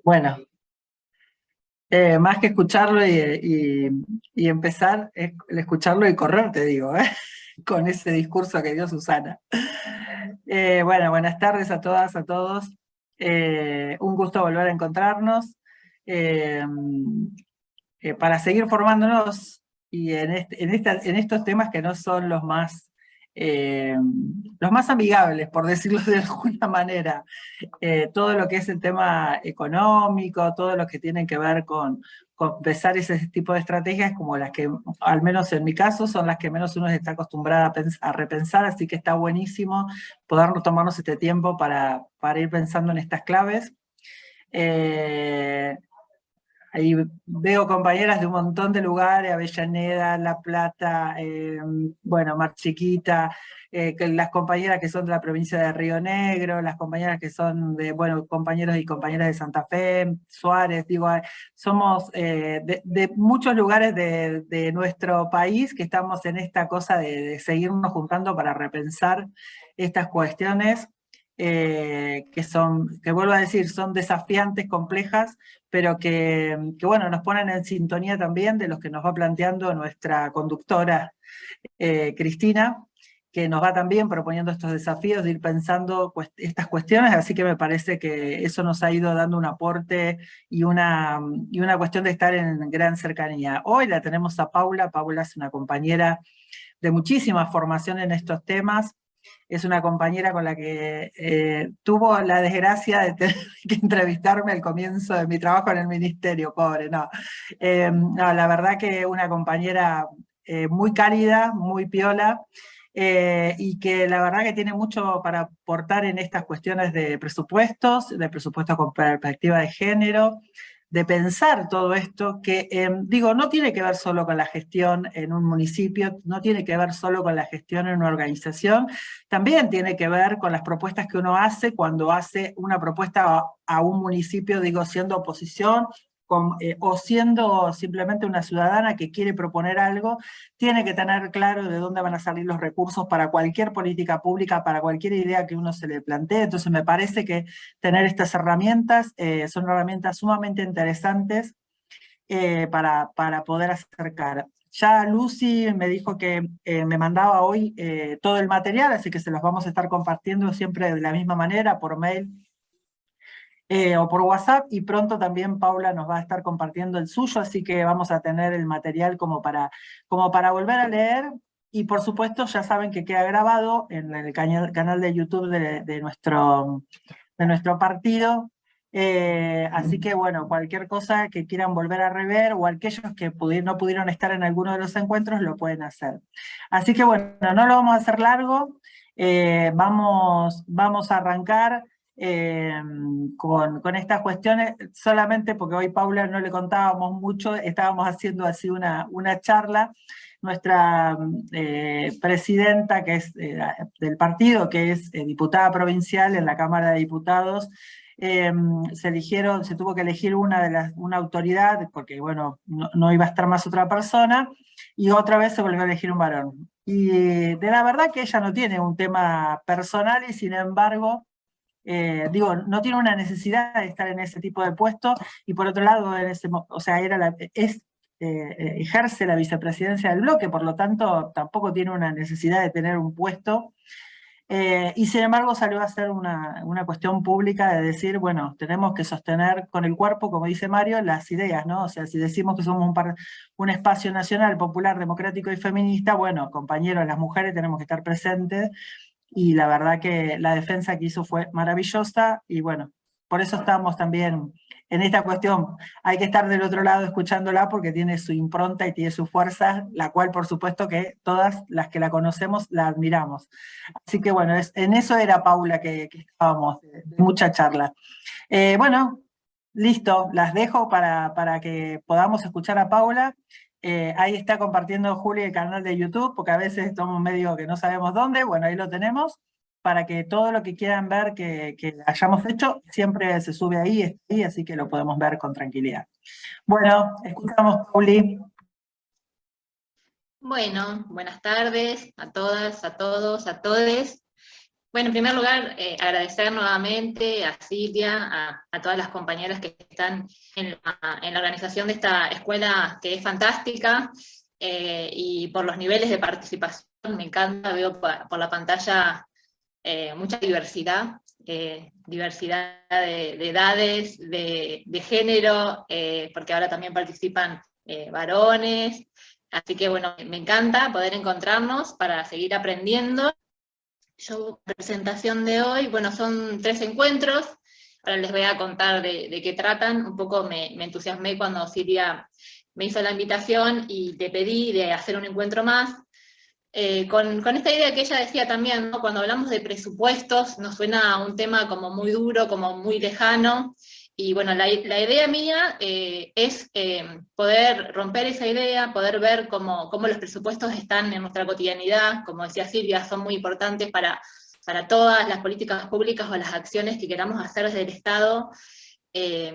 Bueno, más que escucharlo y empezar, es el escucharlo y correr, te digo, ¿eh? Con ese discurso que dio Susana. Bueno, buenas tardes a todas, a todos. Un gusto volver a encontrarnos eh, para seguir formándonos y en estos temas que no son eh, los más amigables, por decirlo de alguna manera. Todo lo que es el tema económico, todo lo que tiene que ver con pensar ese tipo de estrategias, como las que, al menos en mi caso, son las que menos uno está acostumbrado a repensar, así que está buenísimo poder tomarnos este tiempo para ir pensando en estas claves. Eh, Ahí veo compañeras de un montón de lugares, Avellaneda, La Plata, bueno, Mar Chiquita, las compañeras que son de la provincia de Río Negro, las compañeras que son de, bueno, compañeros y compañeras de Santa Fe, Suárez, digo, somos de muchos lugares de nuestro país que estamos en esta cosa de seguirnos juntando para repensar estas cuestiones. Que vuelvo a decir, son desafiantes, complejas, pero que bueno, nos ponen en sintonía también de los que nos va planteando nuestra conductora Cristina, que nos va también proponiendo estos desafíos de ir pensando estas cuestiones, así que me parece que eso nos ha ido dando un aporte y una cuestión de estar en gran cercanía. Hoy la tenemos a Paula. Paula es una compañera de muchísima formación en estos temas. Es una compañera con la que tuvo la desgracia de tener que entrevistarme al comienzo de mi trabajo en el ministerio, pobre, no. No, la verdad que una compañera muy cálida, muy piola, y que la verdad que tiene mucho para aportar en estas cuestiones de presupuestos con perspectiva de género, de pensar todo esto, que digo, no tiene que ver solo con la gestión en un municipio, no tiene que ver solo con la gestión en una organización, también tiene que ver con las propuestas que uno hace cuando hace una propuesta a un municipio, digo, siendo oposición o siendo simplemente una ciudadana que quiere proponer algo, tiene que tener claro de dónde van a salir los recursos para cualquier política pública, para cualquier idea que uno se le plantee. Entonces me parece que tener estas herramientas son herramientas sumamente interesantes para poder acercar. Ya Lucy me dijo que me mandaba hoy todo el material, así que se los vamos a estar compartiendo siempre de la misma manera, por mail o por WhatsApp, y pronto también Paula nos va a estar compartiendo el suyo, así que vamos a tener el material como para volver a leer, y por supuesto ya saben que queda grabado en el canal de YouTube de nuestro partido. Así que bueno, cualquier cosa que quieran volver a rever o aquellos que no pudieron estar en alguno de los encuentros lo pueden hacer. Así que bueno, no lo vamos a hacer largo, vamos a arrancar eh, con estas cuestiones, solamente porque hoy Paula no le contábamos mucho, estábamos haciendo así una charla. Nuestra presidenta, que es del partido, que es diputada provincial en la Cámara de Diputados, eh, se tuvo que elegir una autoridad, porque bueno, no iba a estar más otra persona, y otra vez se volvió a elegir un varón. Y de la verdad que ella no tiene un tema personal y sin embargo, digo, no tiene una necesidad de estar en ese tipo de puesto, y por otro lado, o sea, ejerce la vicepresidencia del bloque, por lo tanto, tampoco tiene una necesidad de tener un puesto, y sin embargo salió a ser una cuestión pública de decir, bueno, tenemos que sostener con el cuerpo, como dice Mario, las ideas, ¿no? O sea, si decimos que somos un espacio nacional, popular, democrático y feminista, bueno, compañeros, las mujeres tenemos que estar presentes, y la verdad que la defensa que hizo fue maravillosa, y bueno, por eso estamos también en esta cuestión. Hay que estar del otro lado escuchándola porque tiene su impronta y tiene su fuerza, la cual por supuesto que todas las que la conocemos la admiramos. Así que bueno, en eso era Paula que estábamos, de mucha charla. Bueno, listo, las dejo para que podamos escuchar a Paula. Ahí está compartiendo Juli el canal de YouTube, porque a veces estamos medio que no sabemos dónde. Bueno, ahí lo tenemos, para que todo lo que quieran ver que hayamos hecho, siempre se sube ahí, está ahí, así que lo podemos ver con tranquilidad. Bueno, escuchamos, Pauli. Bueno, buenas tardes a todas, a todos, a todes. Bueno, en primer lugar, agradecer nuevamente a Silvia, a todas las compañeras que están en la organización de esta escuela, que es fantástica, y por los niveles de participación, me encanta, veo por la pantalla mucha diversidad, diversidad de edades, de género, porque ahora también participan varones, así que bueno, me encanta poder encontrarnos para seguir aprendiendo. Yo, la presentación de hoy, bueno, son 3 encuentros, ahora les voy a contar de qué tratan. Un poco me entusiasmé cuando Silvia me hizo la invitación y te pedí de hacer un encuentro más, con esta idea que ella decía también, ¿no? Cuando hablamos de presupuestos nos suena a un tema como muy duro, como muy lejano, y bueno, la idea mía es poder romper esa idea, poder ver cómo los presupuestos están en nuestra cotidianidad. Como decía Silvia, son muy importantes para todas las políticas públicas o las acciones que queramos hacer desde el Estado. Eh,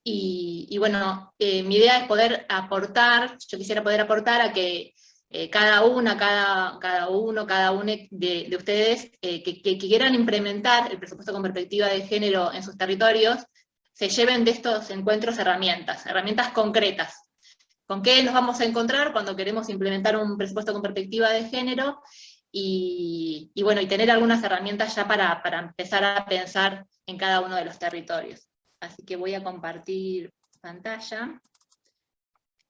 y bueno, mi idea es poder aportar, yo quisiera poder aportar a que cada uno, cada uno de ustedes que quieran implementar el presupuesto con perspectiva de género en sus territorios, se lleven de estos encuentros herramientas concretas. ¿Con qué nos vamos a encontrar cuando queremos implementar un presupuesto con perspectiva de género? Y bueno, y tener algunas herramientas ya para empezar a pensar en cada uno de los territorios. Así que voy a compartir pantalla,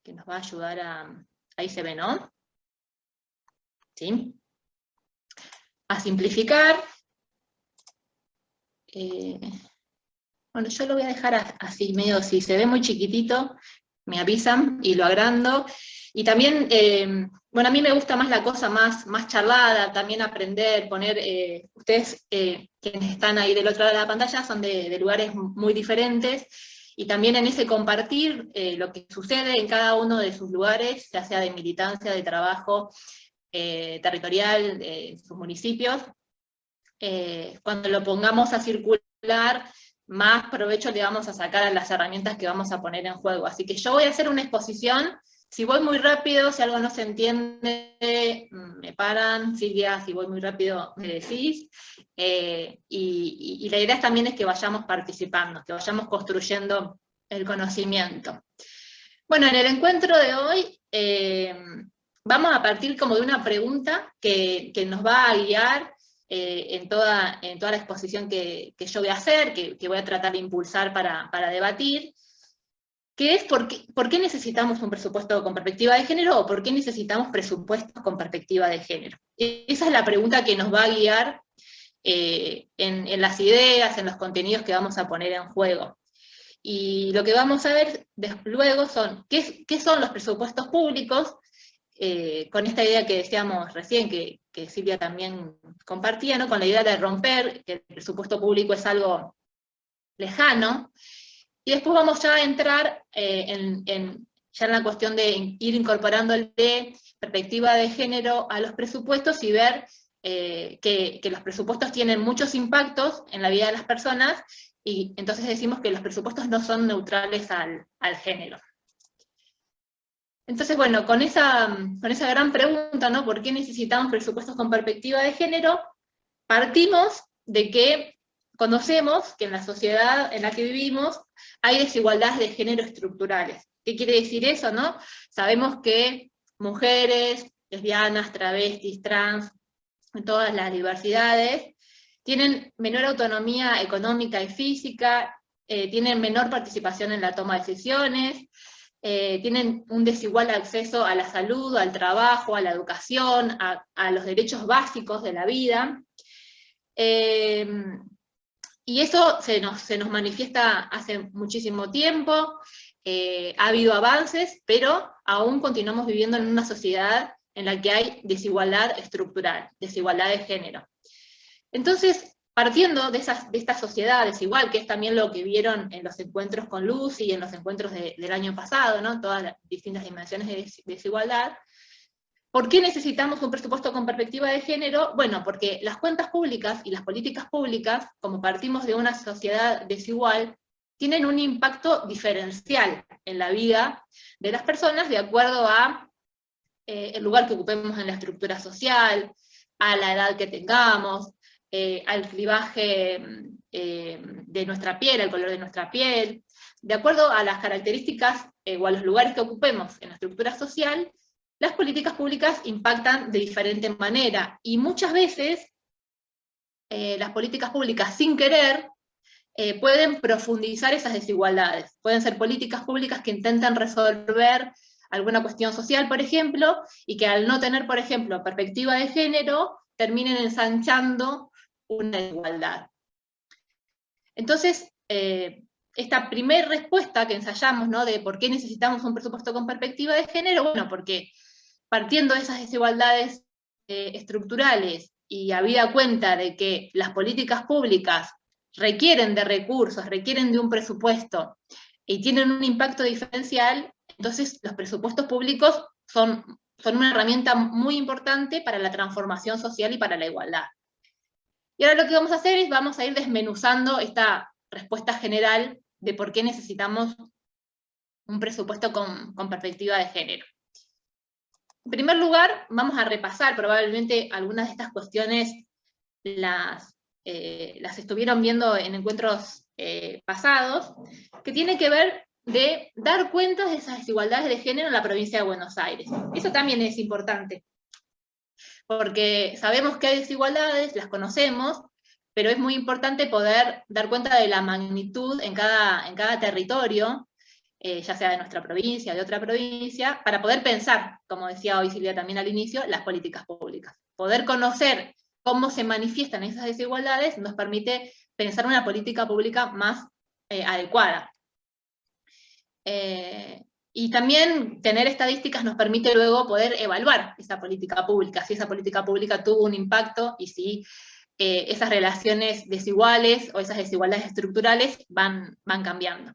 que nos va a ayudar ahí se ve, ¿no? ¿Sí? A simplificar. Bueno, yo lo voy a dejar así, medio, si se ve muy chiquitito, me avisan y lo agrando. Y también, bueno, a mí me gusta más la cosa más charlada, también aprender, poner, ustedes quienes están ahí del otro lado de la pantalla son de lugares muy diferentes, y también en ese compartir lo que sucede en cada uno de sus lugares, ya sea de militancia, de trabajo territorial, de sus municipios, cuando lo pongamos a circular, más provecho le vamos a sacar a las herramientas que vamos a poner en juego. Así que yo voy a hacer una exposición. Si voy muy rápido, si algo no se entiende, me paran. Silvia, si voy muy rápido, me decís. Y la idea también es que vayamos participando, que vayamos construyendo el conocimiento. Bueno, en el encuentro de hoy vamos a partir como de una pregunta que nos va a guiar en toda la exposición que yo voy a hacer, que voy a tratar de impulsar para debatir, que es ¿por qué necesitamos un presupuesto con perspectiva de género, o por qué necesitamos presupuestos con perspectiva de género? Esa es la pregunta que nos va a guiar en las ideas, en los contenidos que vamos a poner en juego. Y lo que vamos a ver luego son qué son los presupuestos públicos, con esta idea que decíamos recién, que Silvia también compartía, ¿no? Con la idea de romper, que el presupuesto público es algo lejano, y después vamos ya a entrar ya en la cuestión de ir incorporándole perspectiva de género a los presupuestos y ver que los presupuestos tienen muchos impactos en la vida de las personas, y entonces decimos que los presupuestos no son neutrales al género. Entonces, bueno, con esa gran pregunta, ¿no? ¿Por qué necesitamos presupuestos con perspectiva de género? Partimos de que conocemos que en la sociedad en la que vivimos hay desigualdades de género estructurales. ¿Qué quiere decir eso, no? Sabemos que mujeres, lesbianas, travestis, trans, todas las diversidades, tienen menor autonomía económica y física, tienen menor participación en la toma de decisiones, tienen un desigual acceso a la salud, al trabajo, a la educación, a los derechos básicos de la vida. Y eso se nos manifiesta hace muchísimo tiempo. Ha habido avances, pero aún continuamos viviendo en una sociedad en la que hay desigualdad estructural, desigualdad de género. Entonces, partiendo de esta sociedad desigual, que es también lo que vieron en los encuentros con Lucy y en los encuentros del año pasado, ¿no? Todas las distintas dimensiones de desigualdad, ¿por qué necesitamos un presupuesto con perspectiva de género? Bueno, porque las cuentas públicas y las políticas públicas, como partimos de una sociedad desigual, tienen un impacto diferencial en la vida de las personas de acuerdo a el lugar que ocupemos en la estructura social, a la edad que tengamos, al clivaje de nuestra piel, al color de nuestra piel, de acuerdo a las características o a los lugares que ocupemos en la estructura social, las políticas públicas impactan de diferente manera, y muchas veces las políticas públicas sin querer pueden profundizar esas desigualdades. Pueden ser políticas públicas que intentan resolver alguna cuestión social, por ejemplo, y que al no tener, por ejemplo, perspectiva de género, terminen ensanchando una desigualdad. Entonces, esta primera respuesta que ensayamos, ¿no?, de por qué necesitamos un presupuesto con perspectiva de género, bueno, porque partiendo de esas desigualdades estructurales y habida cuenta de que las políticas públicas requieren de recursos, requieren de un presupuesto y tienen un impacto diferencial, entonces los presupuestos públicos son una herramienta muy importante para la transformación social y para la igualdad. Y ahora lo que vamos a hacer es, vamos a ir desmenuzando esta respuesta general de por qué necesitamos un presupuesto con perspectiva de género. En primer lugar, vamos a repasar probablemente algunas de estas cuestiones las estuvieron viendo en encuentros pasados, que tiene que ver de dar cuenta de esas desigualdades de género en la provincia de Buenos Aires. Eso también es importante, porque sabemos que hay desigualdades, las conocemos, pero es muy importante poder dar cuenta de la magnitud en cada territorio, ya sea de nuestra provincia, de otra provincia, para poder pensar, como decía hoy Silvia también al inicio, las políticas públicas. Poder conocer cómo se manifiestan esas desigualdades nos permite pensar una política pública más adecuada. Y también tener estadísticas nos permite luego poder evaluar esa política pública, si esa política pública tuvo un impacto y si esas relaciones desiguales o esas desigualdades estructurales van cambiando.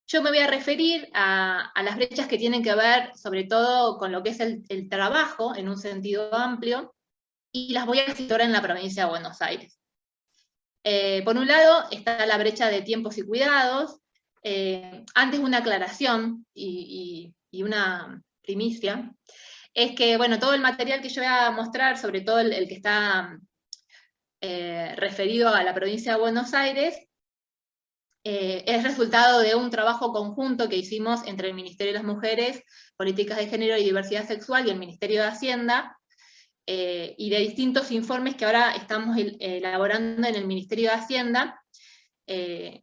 Yo me voy a referir a las brechas que tienen que ver sobre todo con lo que es el trabajo en un sentido amplio, y las voy a situar en la provincia de Buenos Aires. Por un lado está la brecha de tiempos y cuidados. Antes una aclaración y una primicia, es que bueno, todo el material que yo voy a mostrar, sobre todo el que está referido a la provincia de Buenos Aires, es resultado de un trabajo conjunto que hicimos entre el Ministerio de las Mujeres, Políticas de Género y Diversidad Sexual y el Ministerio de Hacienda, y de distintos informes que ahora estamos elaborando en el Ministerio de Hacienda.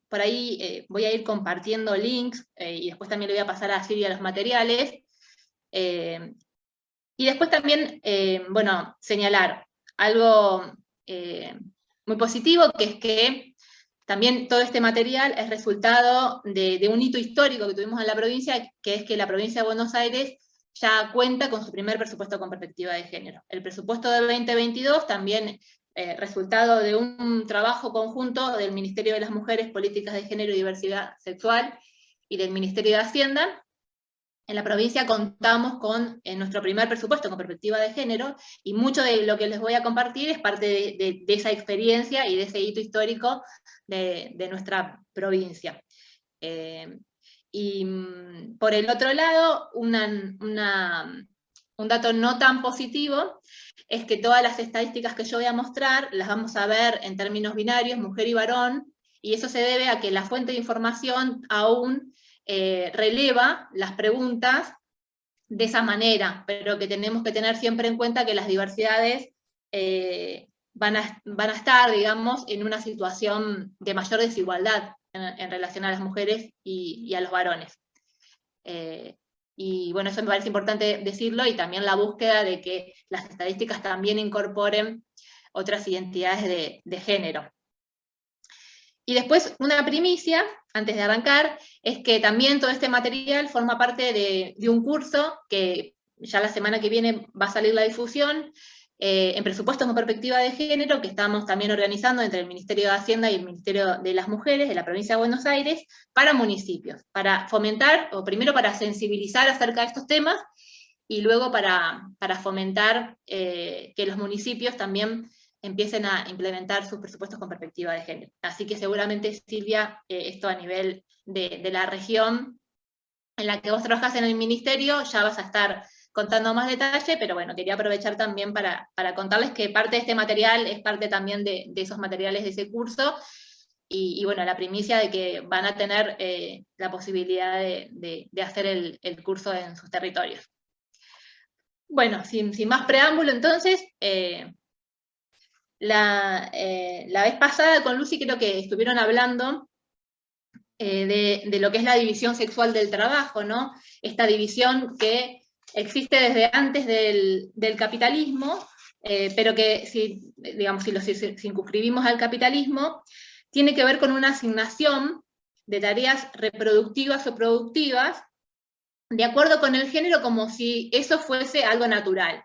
Por ahí voy a ir compartiendo links, y después también le voy a pasar a Silvia los materiales. Y después también, bueno, señalar algo muy positivo, que es que también todo este material es resultado de un hito histórico que tuvimos en la provincia, que es que la provincia de Buenos Aires ya cuenta con su primer presupuesto con perspectiva de género. El presupuesto del 2022 también resultado de un trabajo conjunto del Ministerio de las Mujeres, Políticas de Género y Diversidad Sexual y del Ministerio de Hacienda. En la provincia contamos con nuestro primer presupuesto con perspectiva de género, y mucho de lo que les voy a compartir es parte de esa experiencia y de ese hito histórico de nuestra provincia. Y por el otro lado, un dato no tan positivo es que todas las estadísticas que yo voy a mostrar las vamos a ver en términos binarios, mujer y varón, y eso se debe a que la fuente de información aún releva las preguntas de esa manera, pero que tenemos que tener siempre en cuenta que las diversidades van a estar, digamos, en una situación de mayor desigualdad en relación a las mujeres y a los varones. Y bueno, eso me parece importante decirlo, y también la búsqueda de que las estadísticas también incorporen otras identidades de género. Y después, una primicia, antes de arrancar, es que también todo este material forma parte de un curso que ya la semana que viene va a salir la difusión, en presupuestos con perspectiva de género, que estamos también organizando entre el Ministerio de Hacienda y el Ministerio de las Mujeres de la provincia de Buenos Aires, para municipios, para fomentar, o primero para sensibilizar acerca de estos temas, y luego para fomentar que los municipios también empiecen a implementar sus presupuestos con perspectiva de género. Así que seguramente, Silvia, esto a nivel de la región en la que vos trabajás en el ministerio, ya vas a estar contando más detalle, pero bueno, quería aprovechar también para contarles que parte de este material es parte también de esos materiales de ese curso, y bueno, la primicia de que van a tener la posibilidad de hacer el curso en sus territorios. Bueno, sin más preámbulo, entonces, la vez pasada con Lucy creo que estuvieron hablando de lo que es la división sexual del trabajo, ¿no? Esta división que existe desde antes del capitalismo, pero que digamos, si lo circunscribimos al capitalismo, tiene que ver con una asignación de tareas reproductivas o productivas de acuerdo con el género, como si eso fuese algo natural.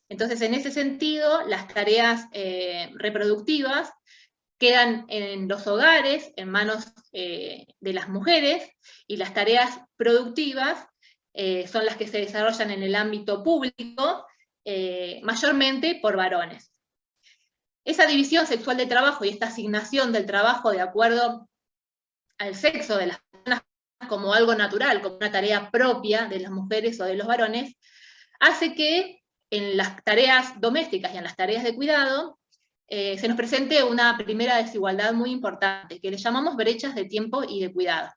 Entonces, en ese sentido, las tareas reproductivas quedan en los hogares, en manos de las mujeres, y las tareas productivas son las que se desarrollan en el ámbito público, mayormente por varones. Esa división sexual de trabajo y esta asignación del trabajo de acuerdo al sexo de las personas como algo natural, como una tarea propia de las mujeres o de los varones, hace que en las tareas domésticas y en las tareas de cuidado se nos presente una primera desigualdad muy importante, que le llamamos brechas de tiempo y de cuidado.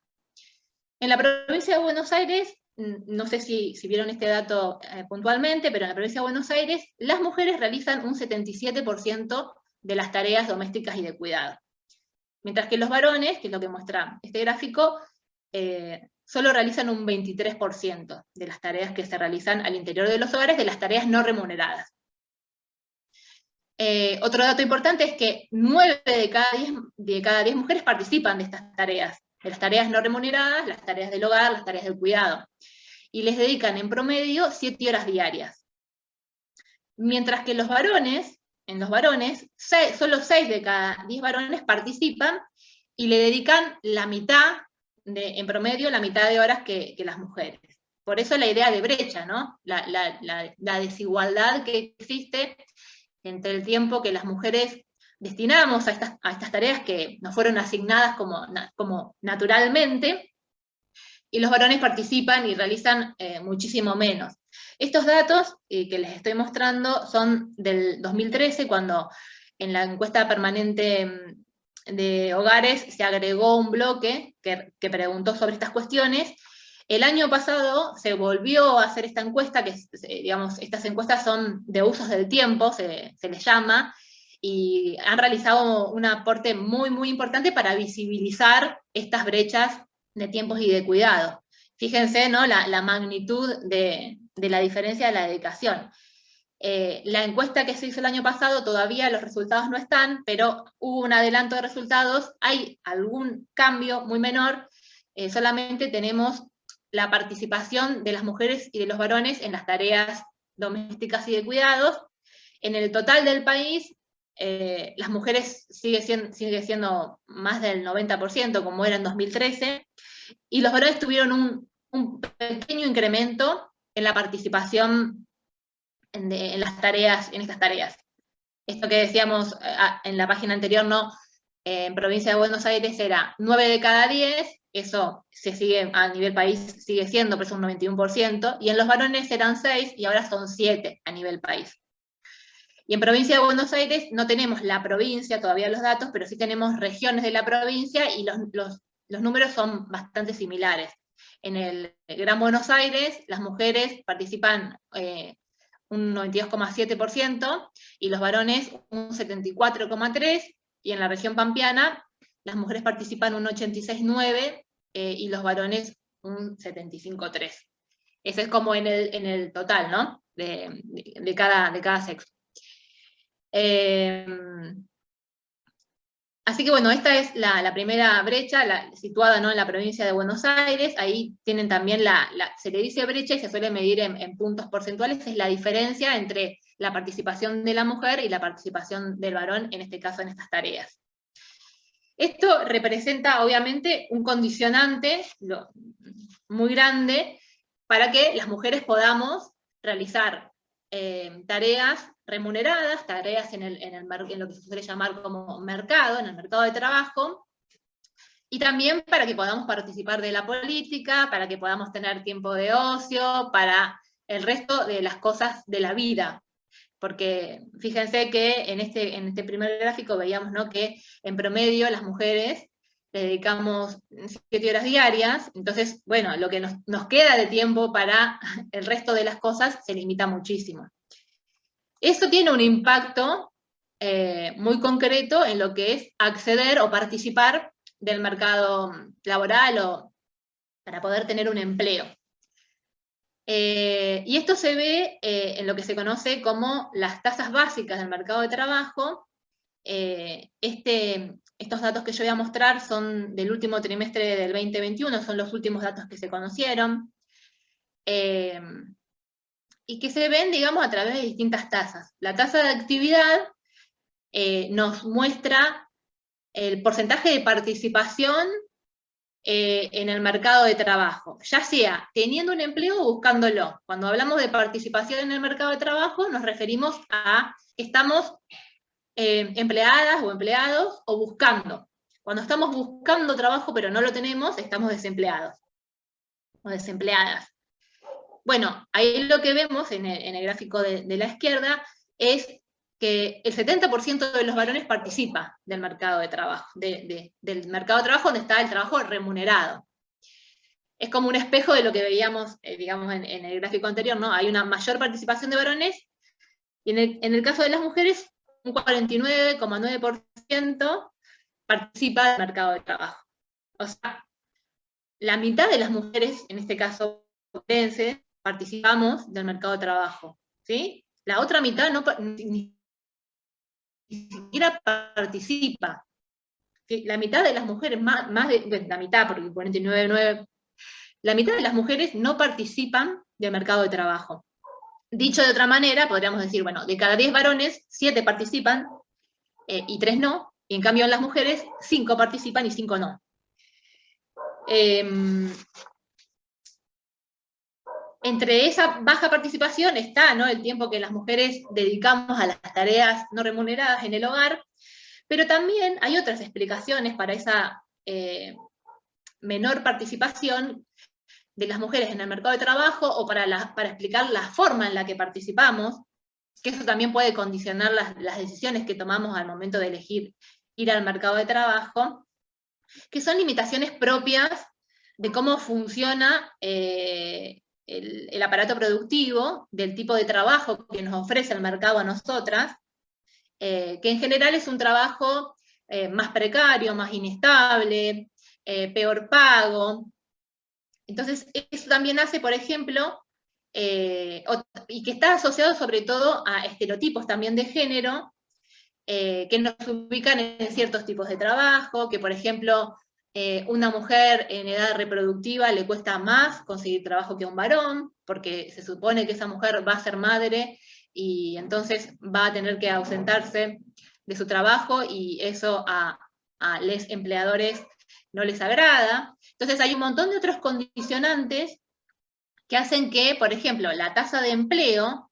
En la provincia de Buenos Aires, no sé si vieron este dato puntualmente, pero en la provincia de Buenos Aires, las mujeres realizan un 77% de las tareas domésticas y de cuidado. Mientras que los varones, que es lo que muestra este gráfico, solo realizan un 23% de las tareas que se realizan al interior de los hogares, de las tareas no remuneradas. Otro dato importante es que 9 de cada 10 mujeres participan de estas tareas, de las tareas no remuneradas, las tareas del hogar, las tareas del cuidado, y les dedican en promedio 7 horas diarias. Mientras que en los varones, solo 6 de cada 10 varones participan y le dedican la mitad, en promedio, la mitad de horas que las mujeres. Por eso la idea de brecha, ¿no? La desigualdad que existe entre el tiempo que las mujeres destinamos a estas tareas que nos fueron asignadas como naturalmente, y los varones participan y realizan muchísimo menos. Estos datos que les estoy mostrando son del 2013, cuando en la encuesta permanente de hogares se agregó un bloque que preguntó sobre estas cuestiones. El año pasado se volvió a hacer esta encuesta, que digamos, estas encuestas son de usos del tiempo, se les llama, y han realizado un aporte muy, muy importante para visibilizar estas brechas de tiempos y de cuidado. Fíjense, ¿no?, la magnitud de la diferencia de la dedicación. La encuesta que se hizo el año pasado, todavía los resultados no están, pero hubo un adelanto de resultados, hay algún cambio muy menor, solamente tenemos la participación de las mujeres y de los varones en las tareas domésticas y de cuidados. En el total del país, las mujeres sigue siendo más del 90%, como era en 2013, y los varones tuvieron un pequeño incremento en la participación en estas tareas. Esto que decíamos en la página anterior, ¿no? En provincia de Buenos Aires era 9 de cada 10, eso a nivel país sigue siendo, pero es un 91%, y en los varones eran 6 y ahora son 7 a nivel país. Y en provincia de Buenos Aires no tenemos la provincia, todavía los datos, pero sí tenemos regiones de la provincia, y los números son bastante similares. En el Gran Buenos Aires, las mujeres participan un 92,7%, y los varones un 74,3%, y en la región pampeana, las mujeres participan un 86,9%, y los varones un 75,3%. Ese es como en el total, ¿no?, de cada sexo. Así que bueno, esta es la primera brecha, situada, ¿no?, en la provincia de Buenos Aires. Ahí tienen también se le dice brecha y se suele medir en puntos porcentuales, es la diferencia entre la participación de la mujer y la participación del varón, en este caso en estas tareas. Esto representa obviamente un condicionante muy grande para que las mujeres podamos realizar tareas remuneradas, tareas en lo que se suele llamar como mercado, en el mercado de trabajo, y también para que podamos participar de la política, para que podamos tener tiempo de ocio, para el resto de las cosas de la vida. Porque fíjense que en este primer gráfico veíamos, ¿no?, que en promedio las mujeres le dedicamos 7 horas diarias, entonces, bueno, lo que nos queda de tiempo para el resto de las cosas se limita muchísimo. Eso tiene un impacto muy concreto en lo que es acceder o participar del mercado laboral o para poder tener un empleo. Y esto se ve en lo que se conoce como las tasas básicas del mercado de trabajo. Estos datos que yo voy a mostrar son del último trimestre del 2021, son los últimos datos que se conocieron, y que se ven, digamos, a través de distintas tasas. La tasa de actividad nos muestra el porcentaje de participación en el mercado de trabajo, ya sea teniendo un empleo o buscándolo. Cuando hablamos de participación en el mercado de trabajo, nos referimos a que estamos empleadas o empleados o buscando. Cuando estamos buscando trabajo pero no lo tenemos, estamos desempleados o desempleadas. Bueno, ahí lo que vemos en el gráfico de la izquierda es que el 70% de los varones participa del mercado de trabajo, del mercado de trabajo donde está el trabajo remunerado. Es como un espejo de lo que veíamos, digamos, en el gráfico anterior, ¿no? Hay una mayor participación de varones, y en el caso de las mujeres, un 49,9% participa del mercado de trabajo. O sea, la mitad de las mujeres, en este caso, participamos del mercado de trabajo, ¿sí? La otra mitad ni siquiera participa. ¿Sí? La mitad de las mujeres, más de la mitad, porque 49,9%, la mitad de las mujeres no participan del mercado de trabajo. Dicho de otra manera, podríamos decir, bueno, de cada 10 varones, 7 participan y 3 no, y en cambio en las mujeres, 5 participan y 5 no. Entre esa baja participación está, ¿no?, el tiempo que las mujeres dedicamos a las tareas no remuneradas en el hogar, pero también hay otras explicaciones para esa menor participación de las mujeres en el mercado de trabajo, o para explicar la forma en la que participamos, que eso también puede condicionar las decisiones que tomamos al momento de elegir ir al mercado de trabajo, que son limitaciones propias de cómo funciona el aparato productivo, del tipo de trabajo que nos ofrece el mercado a nosotras, que en general es un trabajo más precario, más inestable, peor pago. Entonces, eso también hace, por ejemplo, y que está asociado sobre todo a estereotipos también de género, que nos ubican en ciertos tipos de trabajo, que por ejemplo, una mujer en edad reproductiva le cuesta más conseguir trabajo que a un varón, porque se supone que esa mujer va a ser madre, y entonces va a tener que ausentarse de su trabajo, y eso a los empleadores no les agrada. Entonces hay un montón de otros condicionantes que hacen que, por ejemplo, la tasa de empleo,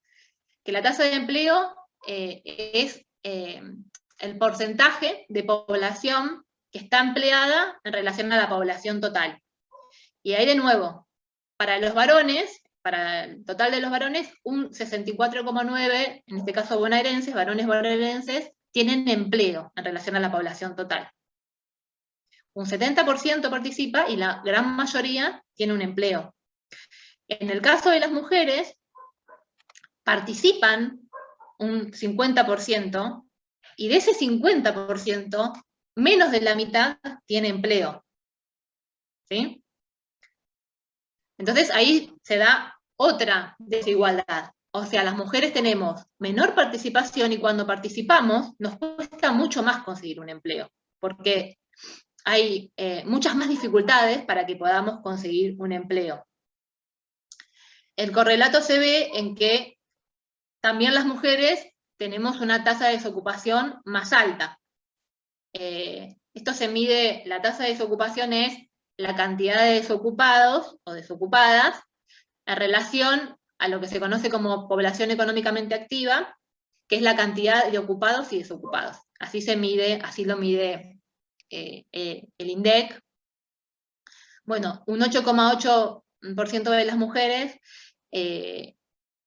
es el porcentaje de población que está empleada en relación a la población total. Y ahí de nuevo, para los varones, para el total de los varones, un 64,9%, en este caso bonaerenses, varones bonaerenses, tienen empleo en relación a la población total. Un 70% participa y la gran mayoría tiene un empleo. En el caso de las mujeres, participan un 50%, y de ese 50%, menos de la mitad tiene empleo. ¿Sí? Entonces ahí se da otra desigualdad. O sea, las mujeres tenemos menor participación, y cuando participamos nos cuesta mucho más conseguir un empleo, porque hay muchas más dificultades para que podamos conseguir un empleo. El correlato se ve en que también las mujeres tenemos una tasa de desocupación más alta. Esto se mide, la tasa de desocupación es la cantidad de desocupados o desocupadas en relación a lo que se conoce como población económicamente activa, que es la cantidad de ocupados y desocupados. Así se mide, así lo mide el INDEC. Bueno, un 8,8% de las mujeres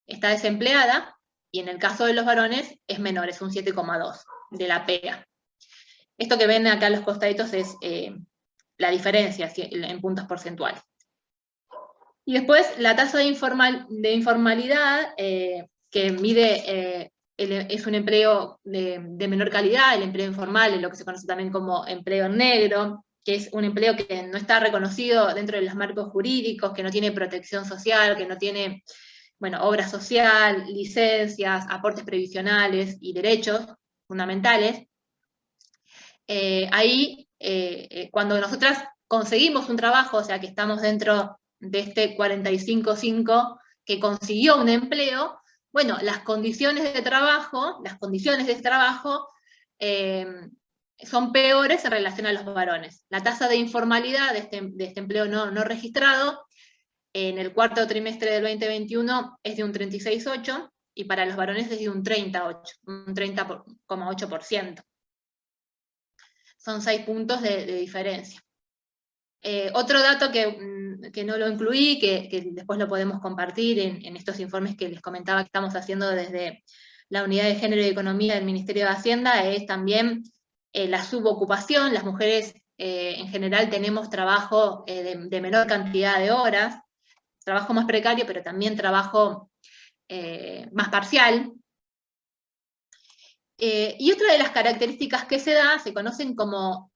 está desempleada, y en el caso de los varones es menor, es un 7,2 de la pega. Esto que ven acá a los costaditos es la diferencia en puntos porcentuales. Y después la tasa de informalidad, que mide, es un empleo de menor calidad, el empleo informal, es lo que se conoce también como empleo negro, que es un empleo que no está reconocido dentro de los marcos jurídicos, que no tiene protección social, que no tiene, bueno, obra social, licencias, aportes previsionales y derechos fundamentales. Ahí, cuando nosotras conseguimos un trabajo, o sea que estamos dentro de este 45.5 que consiguió un empleo, bueno, las condiciones de trabajo son peores en relación a los varones. La tasa de informalidad de este empleo no registrado en el cuarto trimestre del 2021 es de un 36,8%, y para los varones es de un 30,8%. Son 6 puntos de diferencia. Otro dato que no lo incluí, que después lo podemos compartir en estos informes que les comentaba que estamos haciendo desde la Unidad de Género y Economía del Ministerio de Hacienda, es también la subocupación. Las mujeres en general tenemos trabajo de menor cantidad de horas, trabajo más precario, pero también trabajo más parcial. Y otra de las características que se conocen como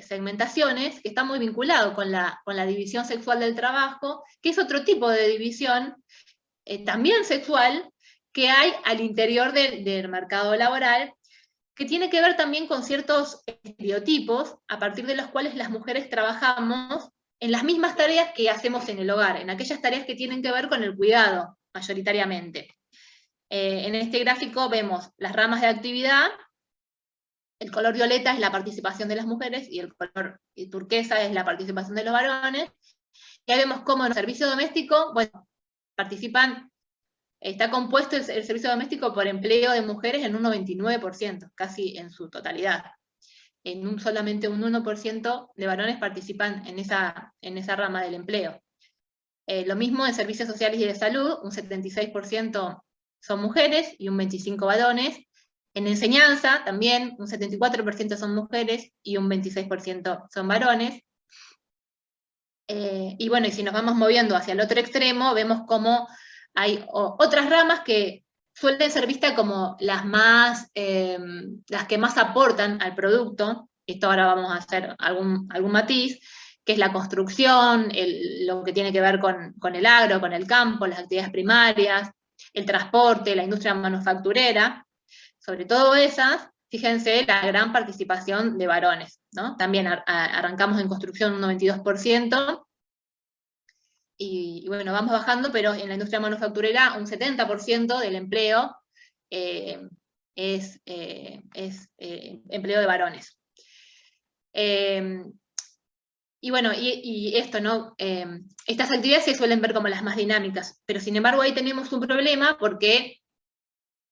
segmentaciones, que está muy vinculado con la división sexual del trabajo, que es otro tipo de división, también sexual, que hay al interior del mercado laboral, que tiene que ver también con ciertos estereotipos, a partir de los cuales las mujeres trabajamos en las mismas tareas que hacemos en el hogar, en aquellas tareas que tienen que ver con el cuidado, mayoritariamente. En este gráfico vemos las ramas de actividad. El color violeta es la participación de las mujeres y el color turquesa es la participación de los varones. Y ahí vemos cómo en el servicio doméstico, bueno, está compuesto el servicio doméstico por empleo de mujeres en un 99%, casi en su totalidad. Solamente un 1% de varones participan en esa rama del empleo. Lo mismo en servicios sociales y de salud, un 76% son mujeres y un 25% varones. En enseñanza también un 74% son mujeres y un 26% son varones. Y bueno, y si nos vamos moviendo hacia el otro extremo, vemos cómo hay otras ramas que suelen ser vistas como las que más aportan al producto. Esto ahora vamos a hacer algún matiz, que es la construcción, lo que tiene que ver con el agro, con el campo, las actividades primarias, el transporte, la industria manufacturera. Sobre todo esas, fíjense la gran participación de varones, ¿no? También arrancamos en construcción un 92%, y bueno, vamos bajando, pero en la industria manufacturera un 70% del empleo es empleo de varones. Y bueno, y esto, ¿no? Estas actividades se suelen ver como las más dinámicas, pero sin embargo ahí tenemos un problema porque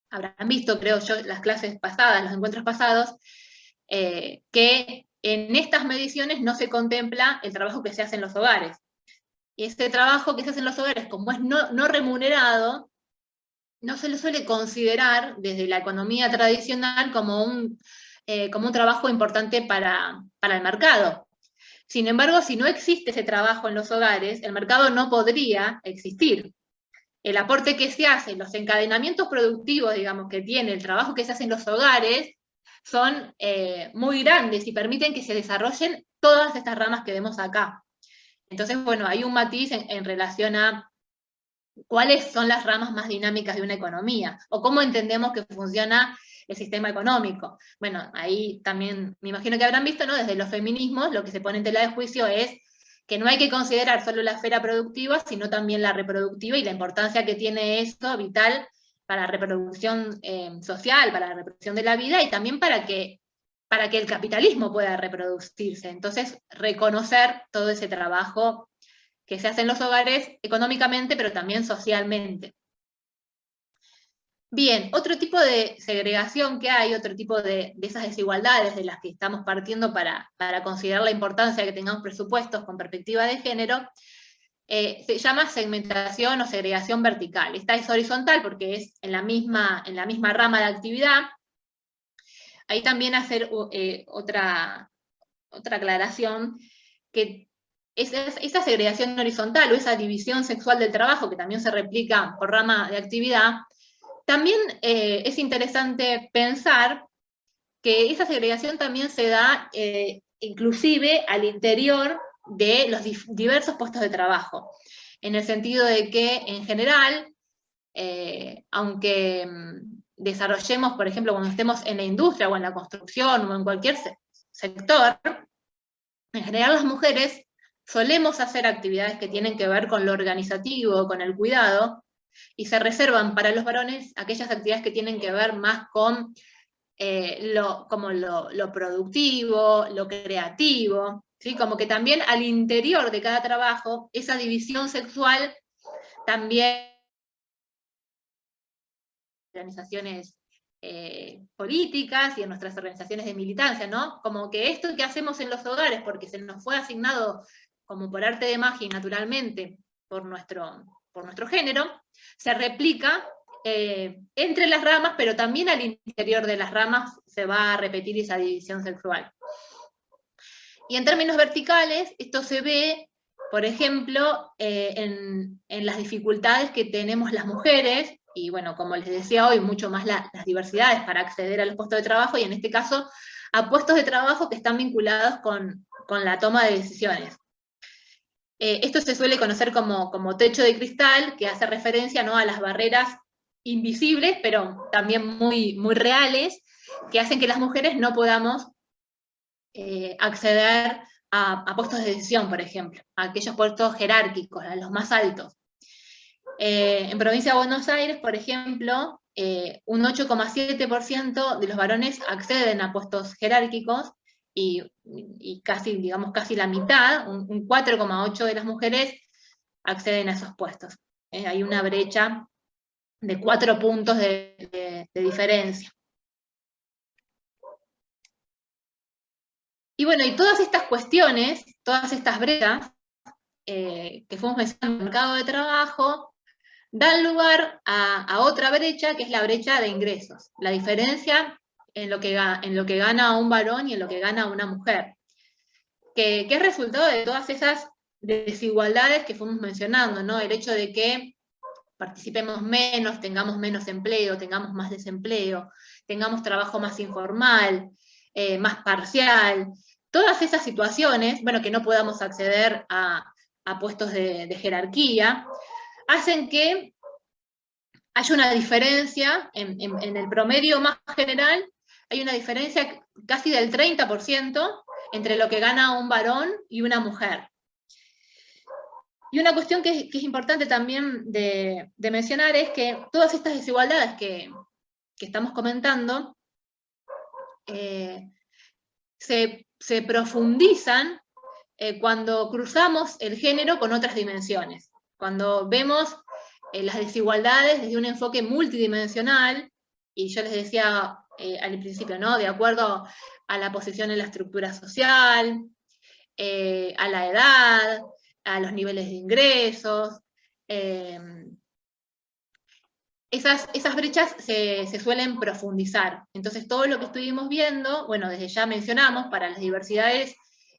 habrán visto, creo yo, las clases pasadas, los encuentros pasados, que en estas mediciones no se contempla el trabajo que se hace en los hogares. Y ese trabajo que se hace en los hogares, como es no remunerado, no se lo suele considerar desde la economía tradicional como un trabajo importante para el mercado. Sin embargo, si no existe ese trabajo en los hogares, el mercado no podría existir. El aporte que se hace, los encadenamientos productivos, digamos, que tiene el trabajo que se hace en los hogares, son muy grandes y permiten que se desarrollen todas estas ramas que vemos acá. Entonces, bueno, hay un matiz en relación a cuáles son las ramas más dinámicas de una economía, o cómo entendemos que funciona el sistema económico. Bueno, ahí también, me imagino que habrán visto, ¿no? Desde los feminismos, lo que se pone en tela de juicio es que no hay que considerar solo la esfera productiva, sino también la reproductiva, y la importancia que tiene eso vital para la reproducción social, para la reproducción de la vida, y también para que el capitalismo pueda reproducirse. Entonces, reconocer todo ese trabajo que se hace en los hogares económicamente, pero también socialmente. Bien, otro tipo de segregación que hay, otro tipo de esas desigualdades de las que estamos partiendo para considerar la importancia de que tengamos presupuestos con perspectiva de género, se llama segmentación o segregación vertical. Esta es horizontal porque es en la misma rama de actividad. Ahí también hacer otra aclaración, que esa segregación horizontal o esa división sexual del trabajo, que también se replica por rama de actividad, también es interesante pensar que esa segregación también se da inclusive al interior de los diversos puestos de trabajo, en el sentido de que en general, aunque desarrollemos, por ejemplo, cuando estemos en la industria o en la construcción o en cualquier sector, en general las mujeres solemos hacer actividades que tienen que ver con lo organizativo, con el cuidado, y se reservan para los varones aquellas actividades que tienen que ver más con lo productivo, lo creativo, ¿sí? Como que también al interior de cada trabajo, esa división sexual también organizaciones políticas y en nuestras organizaciones de militancia, ¿no? Como que esto que hacemos en los hogares, porque se nos fue asignado como por arte de magia y naturalmente por nuestro género, se replica entre las ramas, pero también al interior de las ramas se va a repetir esa división sexual. Y en términos verticales, esto se ve, por ejemplo, en las dificultades que tenemos las mujeres, y bueno, como les decía hoy, mucho más las diversidades para acceder a los puestos de trabajo, y en este caso, a puestos de trabajo que están vinculados con la toma de decisiones. Esto se suele conocer como techo de cristal, que hace referencia, ¿no?, a las barreras invisibles, pero también muy, muy reales, que hacen que las mujeres no podamos acceder a puestos de decisión, por ejemplo, a aquellos puestos jerárquicos, a los más altos. En provincia de Buenos Aires, por ejemplo, un 8,7% de los varones acceden a puestos jerárquicos y casi, digamos, casi la mitad, un 4,8% de las mujeres acceden a esos puestos. Hay una brecha de 4 puntos de diferencia. Y bueno, y todas estas cuestiones, todas estas brechas que fuimos mencionando en el mercado de trabajo, dan lugar a otra brecha, que es la brecha de ingresos, la diferencia en lo que gana un varón y en lo que gana una mujer, que es resultado de todas esas desigualdades que fuimos mencionando, ¿no? El hecho de que participemos menos, tengamos menos empleo, tengamos más desempleo, tengamos trabajo más informal, más parcial, todas esas situaciones, bueno, que no podamos acceder a puestos de jerarquía, hacen que haya una diferencia, en el promedio más general, hay una diferencia casi del 30% entre lo que gana un varón y una mujer. Y una cuestión que es importante también de mencionar es que todas estas desigualdades que estamos comentando se profundizan cuando cruzamos el género con otras dimensiones, cuando vemos las desigualdades desde un enfoque multidimensional, y yo les decía al principio, ¿no?, de acuerdo a la posición en la estructura social, a la edad, a los niveles de ingresos. Esas brechas se suelen profundizar. Entonces todo lo que estuvimos viendo, bueno, desde ya mencionamos, para las diversidades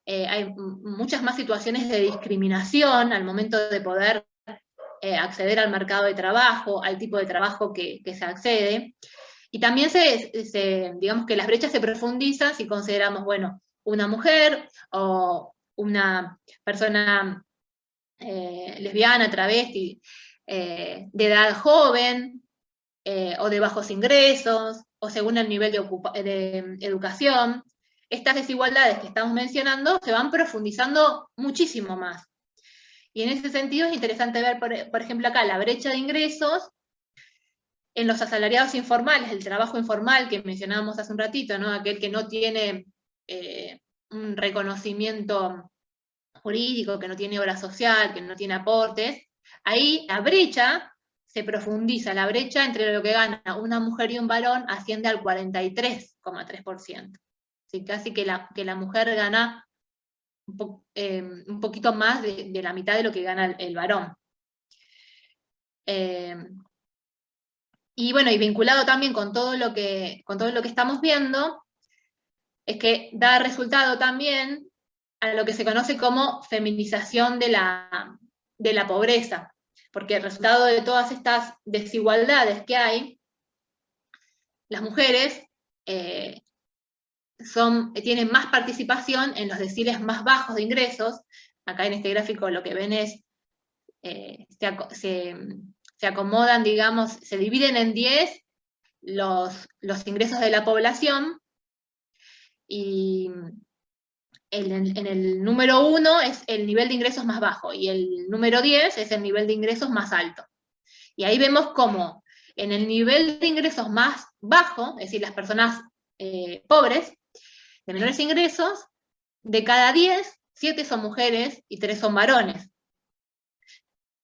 hay muchas más situaciones de discriminación al momento de poder acceder al mercado de trabajo, al tipo de trabajo que se accede. Y también digamos que las brechas se profundizan si consideramos, bueno, una mujer o una persona lesbiana, travesti, de edad joven, o de bajos ingresos, o según el nivel de educación. Estas desigualdades que estamos mencionando se van profundizando muchísimo más. Y en ese sentido es interesante ver, por ejemplo, acá la brecha de ingresos en los asalariados informales, el trabajo informal que mencionábamos hace un ratito, ¿no?, aquel que no tiene un reconocimiento jurídico, que no tiene obra social, que no tiene aportes. Ahí la brecha se profundiza, la brecha entre lo que gana una mujer y un varón asciende al 43,3%. ¿Sí? Casi que la mujer gana un poquito más de la mitad de lo que gana el varón. Y bueno, y vinculado también con todo lo que estamos viendo, es que da resultado también a lo que se conoce como feminización de la pobreza, porque el resultado de todas estas desigualdades que hay, las mujeres tienen más participación en los deciles más bajos de ingresos. Acá en este gráfico lo que ven es, se acomodan, digamos, se dividen en 10 los ingresos de la población, y en el número 1 es el nivel de ingresos más bajo, y el número 10 es el nivel de ingresos más alto. Y ahí vemos cómo en el nivel de ingresos más bajo, es decir, las personas pobres, de menores ingresos, de cada 10, 7 son mujeres y 3 son varones.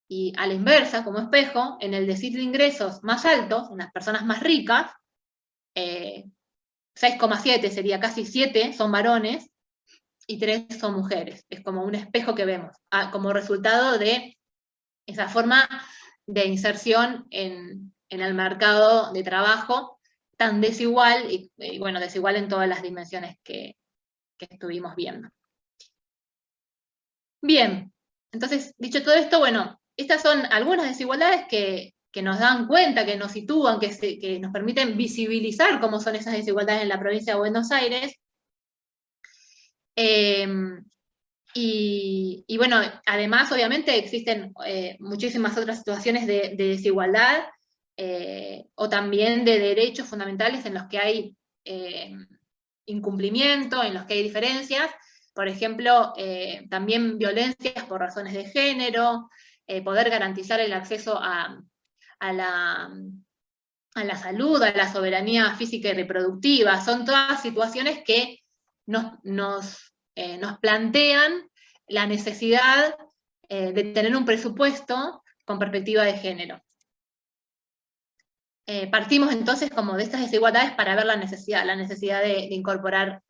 Y a la inversa, como espejo, en el decil de ingresos más altos, en las personas más ricas, 6,7 sería casi 7 son varones y 3 son mujeres. Es como un espejo que vemos, como resultado de esa forma de inserción en el mercado de trabajo tan desigual, y bueno, desigual en todas las dimensiones que estuvimos viendo. Bien, entonces, dicho todo esto, bueno, estas son algunas desigualdades que nos dan cuenta, que nos sitúan, que nos permiten visibilizar cómo son esas desigualdades en la provincia de Buenos Aires. Y bueno, además, obviamente, existen muchísimas otras situaciones de desigualdad, o también de derechos fundamentales en los que hay incumplimiento, en los que hay diferencias. Por ejemplo, también violencias por razones de género, poder garantizar el acceso a la salud, a la soberanía física y reproductiva. Son todas situaciones que nos plantean la necesidad de tener un presupuesto con perspectiva de género. Partimos entonces como de estas desigualdades para ver la necesidad de incorporar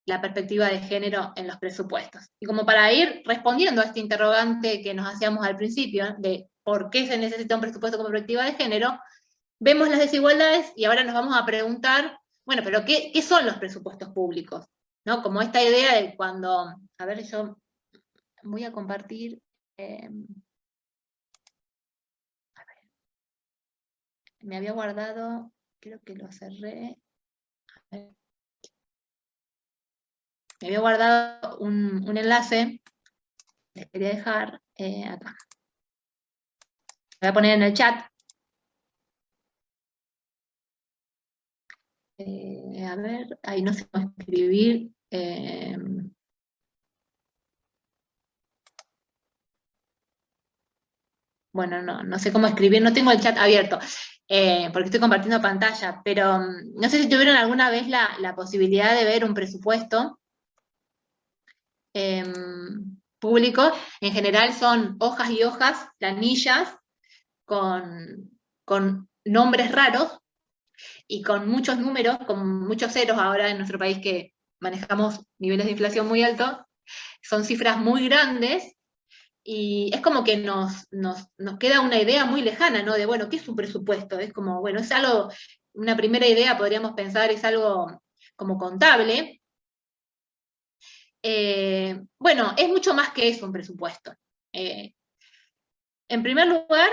la perspectiva de género en los presupuestos. Y como para ir respondiendo a este interrogante que nos hacíamos al principio, de por qué se necesita un presupuesto con perspectiva de género, vemos las desigualdades y ahora nos vamos a preguntar, bueno, pero ¿qué son los presupuestos públicos? ¿No? Como esta idea de cuando, a ver, yo voy a compartir, a ver, me había guardado, creo que lo cerré, a ver. Me había guardado un enlace, les quería dejar acá. Voy a poner en el chat. A ver, ahí no sé cómo escribir. Bueno, no sé cómo escribir, no tengo el chat abierto, porque estoy compartiendo pantalla, pero no sé si tuvieron alguna vez la posibilidad de ver un presupuesto público. En general son hojas y hojas, planillas, con nombres raros, y con muchos números, con muchos ceros ahora en nuestro país que manejamos niveles de inflación muy altos, son cifras muy grandes, y es como que nos queda una idea muy lejana, ¿no? De, bueno, ¿qué es un presupuesto? Es como, bueno, es algo, una primera idea podríamos pensar, es algo como contable. Bueno, es mucho más que eso un presupuesto. En primer lugar,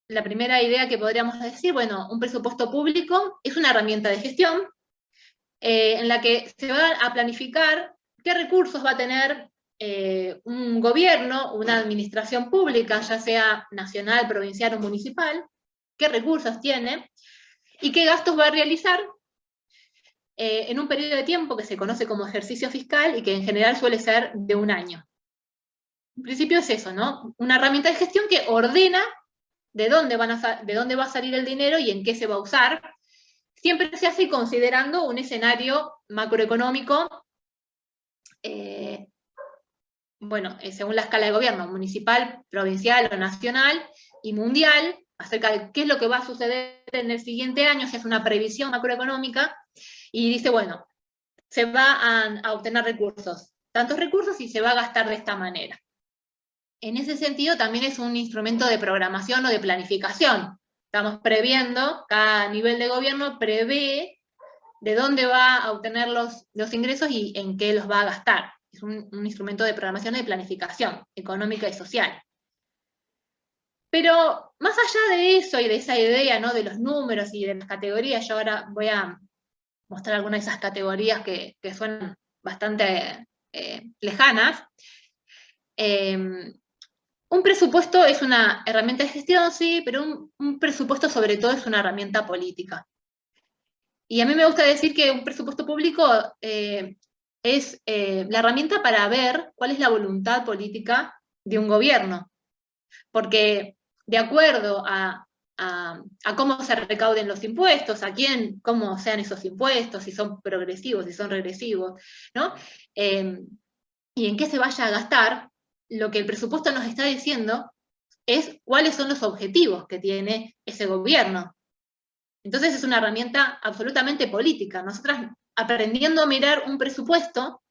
la primera idea que podríamos decir, bueno, un presupuesto público es una herramienta de gestión en la que se va a planificar qué recursos va a tener un gobierno, una administración pública, ya sea nacional, provincial o municipal, qué recursos tiene y qué gastos va a realizar en un periodo de tiempo que se conoce como ejercicio fiscal y que en general suele ser de un año. En principio es eso, ¿no? Una herramienta de gestión que ordena de dónde va a salir el dinero y en qué se va a usar. Siempre se hace considerando un escenario macroeconómico, bueno, según la escala de gobierno, municipal, provincial o nacional, y mundial, acerca de qué es lo que va a suceder en el siguiente año. Se hace una previsión macroeconómica, y dice, bueno, se va a obtener recursos tantos recursos y se va a gastar de esta manera. En ese sentido también es un instrumento de programación o de planificación. Estamos previendo, cada nivel de gobierno prevé de dónde va a obtener los ingresos y en qué los va a gastar. Es un instrumento de programación y de planificación económica y social. Pero más allá de eso y de esa idea, ¿no?, de los números y de las categorías, yo ahora voy a mostrar algunas de esas categorías que suenan bastante lejanas. Un presupuesto es una herramienta de gestión, sí, pero un presupuesto sobre todo es una herramienta política. Y a mí me gusta decir que un presupuesto público es la herramienta para ver cuál es la voluntad política de un gobierno. Porque de acuerdo a cómo se recauden los impuestos, cómo sean esos impuestos, si son progresivos, si son regresivos, ¿no? Y en qué se vaya a gastar, lo que el presupuesto nos está diciendo es cuáles son los objetivos que tiene ese gobierno. Entonces es una herramienta absolutamente política. Nosotras, aprendiendo a mirar un presupuesto,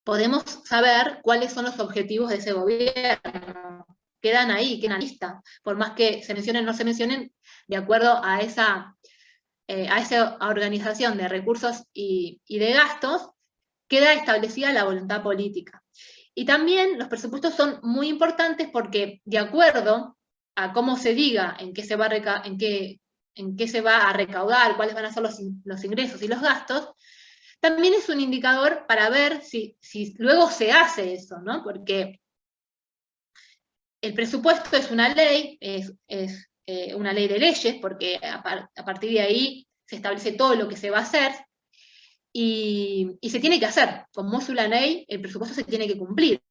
podemos saber cuáles son los objetivos de ese gobierno. Quedan ahí, quedan en la lista, por más que se mencionen o no se mencionen, de acuerdo a esa organización de recursos y de gastos, queda establecida la voluntad política. Y también los presupuestos son muy importantes porque, de acuerdo a cómo se diga en qué se va a recaudar, cuáles van a ser los ingresos y los gastos, también es un indicador para ver si luego se hace eso, ¿no? Porque el presupuesto es una ley, es una ley de leyes, porque a partir de ahí se establece todo lo que se va a hacer, y se tiene que hacer. Como es una ley, el presupuesto se tiene que cumplir.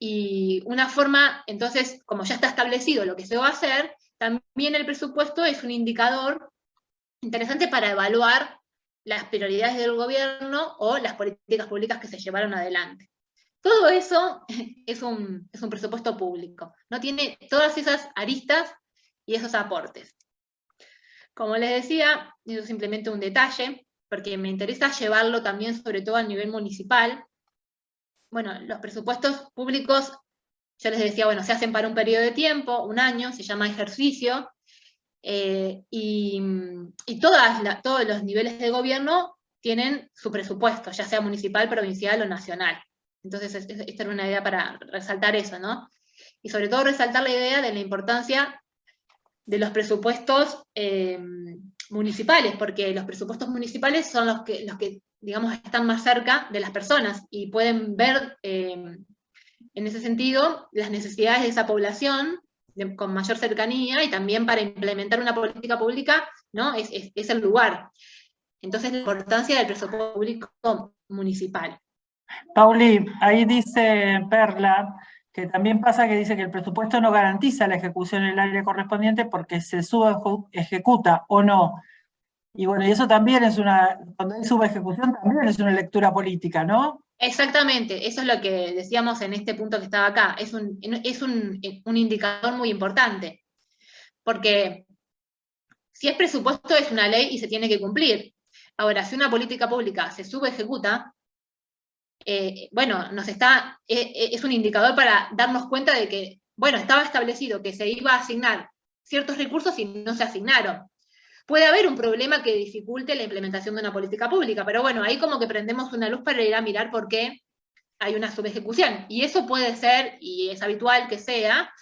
Y una forma, entonces, como ya está establecido lo que se va a hacer, también el presupuesto es un indicador interesante para evaluar las prioridades del gobierno o las políticas públicas que se llevaron adelante. Todo eso es un presupuesto público, ¿no? Tiene todas esas aristas y esos aportes. Como les decía, eso es simplemente un detalle, porque me interesa llevarlo también sobre todo a nivel municipal. Bueno, los presupuestos públicos, yo les decía, bueno, se hacen para un periodo de tiempo, un año, se llama ejercicio, y todos los niveles de gobierno tienen su presupuesto, ya sea municipal, provincial o nacional. Entonces, esta era una idea para resaltar eso, ¿no? Y sobre todo resaltar la idea de la importancia de los presupuestos municipales, porque los presupuestos municipales son los que, digamos, están más cerca de las personas y pueden ver, en ese sentido, las necesidades de esa población con mayor cercanía, y también para implementar una política pública, ¿no? Es el lugar. Entonces, la importancia del presupuesto público municipal. Pauli, ahí dice Perla que también pasa que dice que el presupuesto no garantiza la ejecución en el área correspondiente porque se subejecuta o no. Y bueno, y eso también es cuando hay subejecución también es una lectura política, ¿no? Exactamente, eso es lo que decíamos en este punto que estaba acá. Es un indicador muy importante, porque si es presupuesto es una ley y se tiene que cumplir. Ahora, si una política pública se subejecuta, bueno, es un indicador para darnos cuenta de que, bueno, estaba establecido que se iba a asignar ciertos recursos y no se asignaron. Puede haber un problema que dificulte la implementación de una política pública, pero bueno, ahí como que prendemos una luz para ir a mirar por qué hay una subejecución. Y eso puede ser, y es habitual que sea,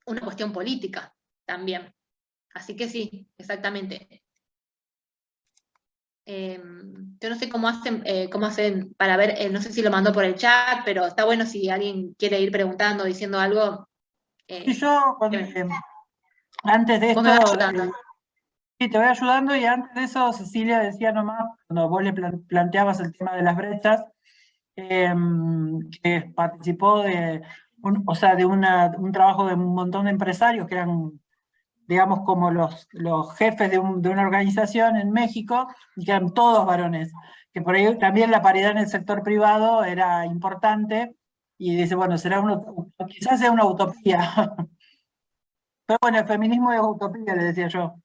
una cuestión política también. Así que sí, exactamente. Yo no sé cómo hacen para ver, no sé si lo mandó por el chat, pero está bueno si alguien quiere ir preguntando, diciendo algo. Y yo, antes de esto, sí, te voy ayudando, y antes de eso Cecilia decía nomás, cuando vos le planteabas el tema de las brechas, que participó de un trabajo de un montón de empresarios que eran, digamos, como los jefes de una organización en México, y que eran todos varones, que por ahí también la paridad en el sector privado era importante, y dice, bueno, quizás sea una utopía. Pero bueno, el feminismo es utopía, le decía yo.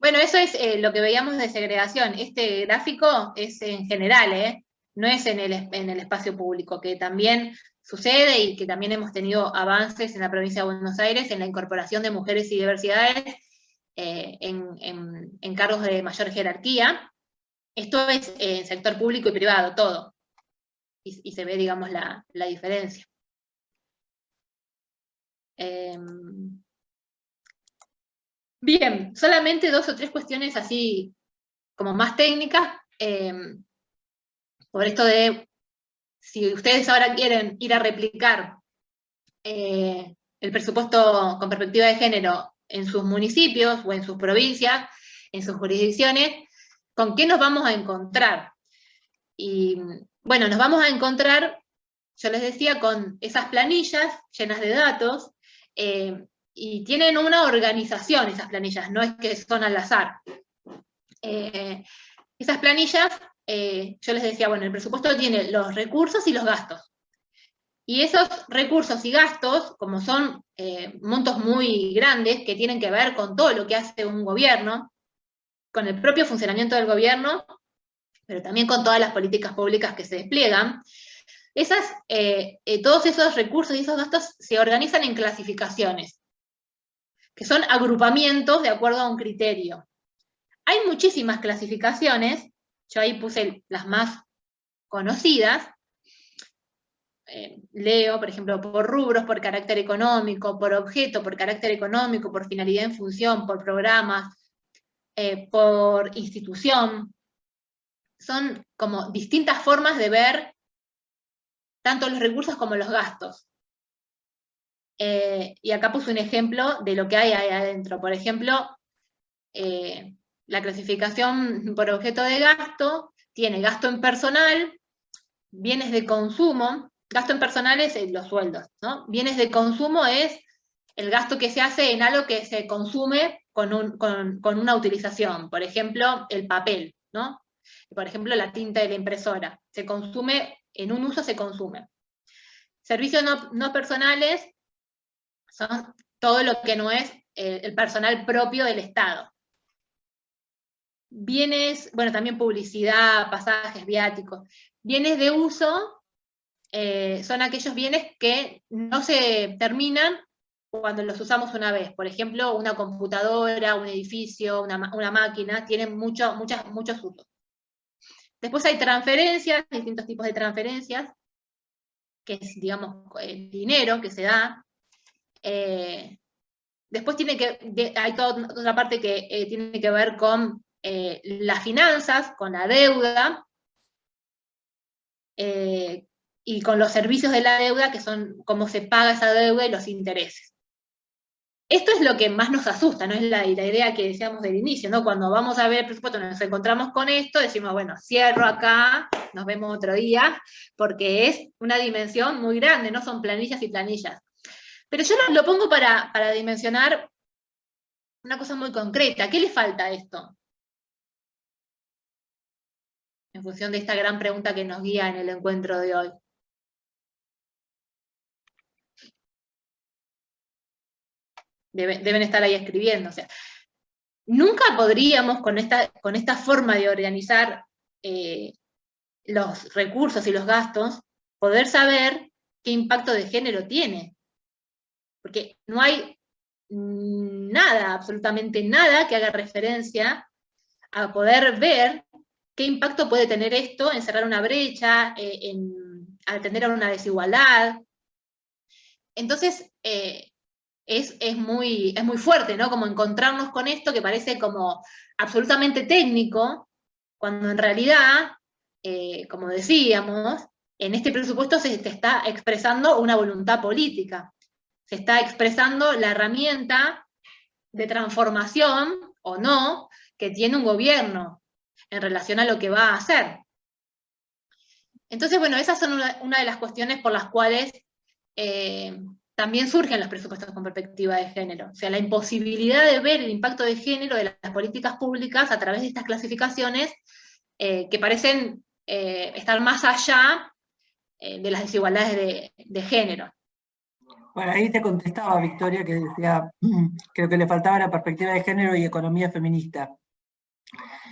Bueno, eso es lo que veíamos de segregación. Este gráfico es en general, no es en el espacio público, que también sucede y que también hemos tenido avances en la provincia de Buenos Aires en la incorporación de mujeres y diversidades en cargos de mayor jerarquía. Esto es en sector público y privado, todo. Y se ve, digamos, la diferencia. Bien, solamente 2 o 3 cuestiones así como más técnicas, por esto de, si ustedes ahora quieren ir a replicar el presupuesto con perspectiva de género en sus municipios o en sus provincias, en sus jurisdicciones, ¿con qué nos vamos a encontrar? Y bueno, nos vamos a encontrar, yo les decía, con esas planillas llenas de datos, y tienen una organización esas planillas, no es que son al azar. Esas planillas, yo les decía, bueno, el presupuesto tiene los recursos y los gastos. Y esos recursos y gastos, como son montos muy grandes que tienen que ver con todo lo que hace un gobierno, con el propio funcionamiento del gobierno, pero también con todas las políticas públicas que se despliegan, todos esos recursos y esos gastos se organizan en clasificaciones, que son agrupamientos de acuerdo a un criterio. Hay muchísimas clasificaciones, yo ahí puse las más conocidas, leo, por ejemplo, por rubros, por carácter económico, por objeto, por carácter económico, por finalidad en función, por programas, por institución. Son como distintas formas de ver tanto los recursos como los gastos. Y acá puse un ejemplo de lo que hay ahí adentro. Por ejemplo, la clasificación por objeto de gasto tiene gasto en personal, bienes de consumo. Gasto en personal es los sueldos, ¿no? Bienes de consumo es el gasto que se hace en algo que se consume con una utilización. Por ejemplo, el papel, ¿no? Por ejemplo, la tinta de la impresora. Se consume, en un uso se consume. Servicios no personales son todo lo que no es el personal propio del Estado. Bienes, bueno, también publicidad, pasajes, viáticos. Bienes de uso son aquellos bienes que no se terminan cuando los usamos una vez. Por ejemplo, una computadora, un edificio, una máquina, tienen muchos usos. Después hay transferencias, distintos tipos de transferencias, que es, digamos, el dinero que se da. Después hay toda otra parte que tiene que ver con las finanzas, con la deuda, y con los servicios de la deuda, que son cómo se paga esa deuda y los intereses. Esto es lo que más nos asusta, ¿no? Es la idea que decíamos del inicio, ¿no? Cuando vamos a ver el presupuesto, nos encontramos con esto, decimos, bueno, cierro acá, nos vemos otro día, porque es una dimensión muy grande, no son planillas y planillas. Pero yo lo pongo para dimensionar una cosa muy concreta. ¿Qué le falta a esto? En función de esta gran pregunta que nos guía en el encuentro de hoy. Deben estar ahí escribiendo. O sea, nunca podríamos, con esta forma de organizar los recursos y los gastos, poder saber qué impacto de género tiene. Porque no hay nada, absolutamente nada, que haga referencia a poder ver qué impacto puede tener esto en cerrar una brecha, en atender a una desigualdad. Entonces, es muy fuerte, ¿no? Como encontrarnos con esto que parece como absolutamente técnico, cuando en realidad, como decíamos, en este presupuesto se está expresando una voluntad política, se está expresando la herramienta de transformación, o no, que tiene un gobierno en relación a lo que va a hacer. Entonces, bueno, esas son una de las cuestiones por las cuales también surgen los presupuestos con perspectiva de género. O sea, la imposibilidad de ver el impacto de género de las políticas públicas a través de estas clasificaciones que parecen estar más allá de las desigualdades de género. Bueno, ahí te contestaba Victoria que decía, creo que le faltaba la perspectiva de género y economía feminista.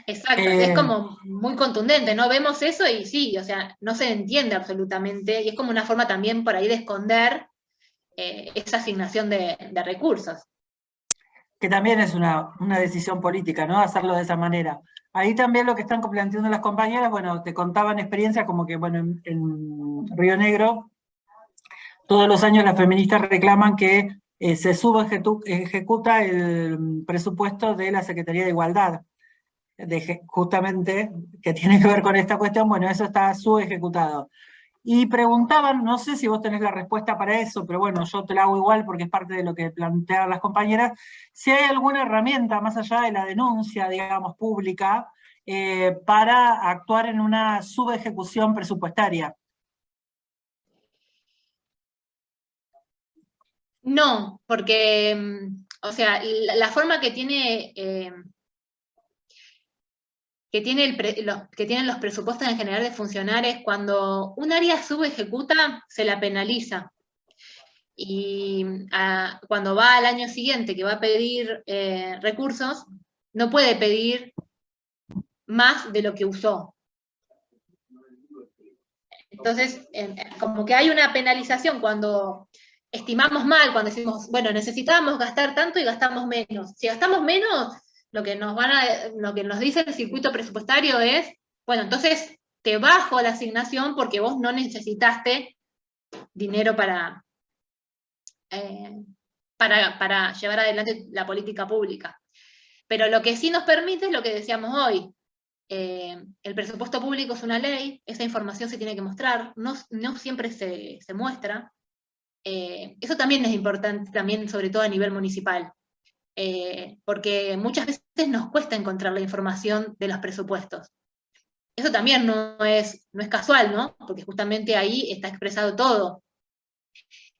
Exacto, es Eh, como muy contundente, ¿no? Vemos eso y sí, o sea, no se entiende absolutamente, y es como una forma también por ahí de esconder esa asignación de recursos. que también es una decisión política, ¿no? Hacerlo de esa manera. Ahí también lo que están planteando las compañeras, bueno, te contaban experiencias como que, bueno, en Río Negro, todos los años las feministas reclaman que se subejecuta el presupuesto de la Secretaría de Igualdad, justamente, que tiene que ver con esta cuestión, bueno, eso está subejecutado. Y preguntaban, no sé si vos tenés la respuesta para eso, pero bueno, yo te la hago igual porque es parte de lo que planteaban las compañeras, si hay alguna herramienta más allá de la denuncia, digamos, pública, para actuar en una subejecución presupuestaria. No, porque, o sea, la forma que tienen los presupuestos en general de funcionar es cuando un área subejecuta, se la penaliza. Y cuando va al año siguiente que va a pedir recursos, no puede pedir más de lo que usó. Entonces, como que hay una penalización cuando estimamos mal, cuando decimos, bueno, necesitábamos gastar tanto y gastamos menos. Si gastamos menos, lo que nos dice el circuito presupuestario es, bueno, entonces te bajo la asignación porque vos no necesitaste dinero eh, para llevar adelante la política pública. Pero lo que sí nos permite es lo que decíamos hoy. El presupuesto público es una ley, esa información se tiene que mostrar, no siempre se muestra. Eso también es importante, también sobre todo a nivel municipal, porque muchas veces nos cuesta encontrar la información de los presupuestos. Eso también no es casual, ¿no? Porque justamente ahí está expresado todo.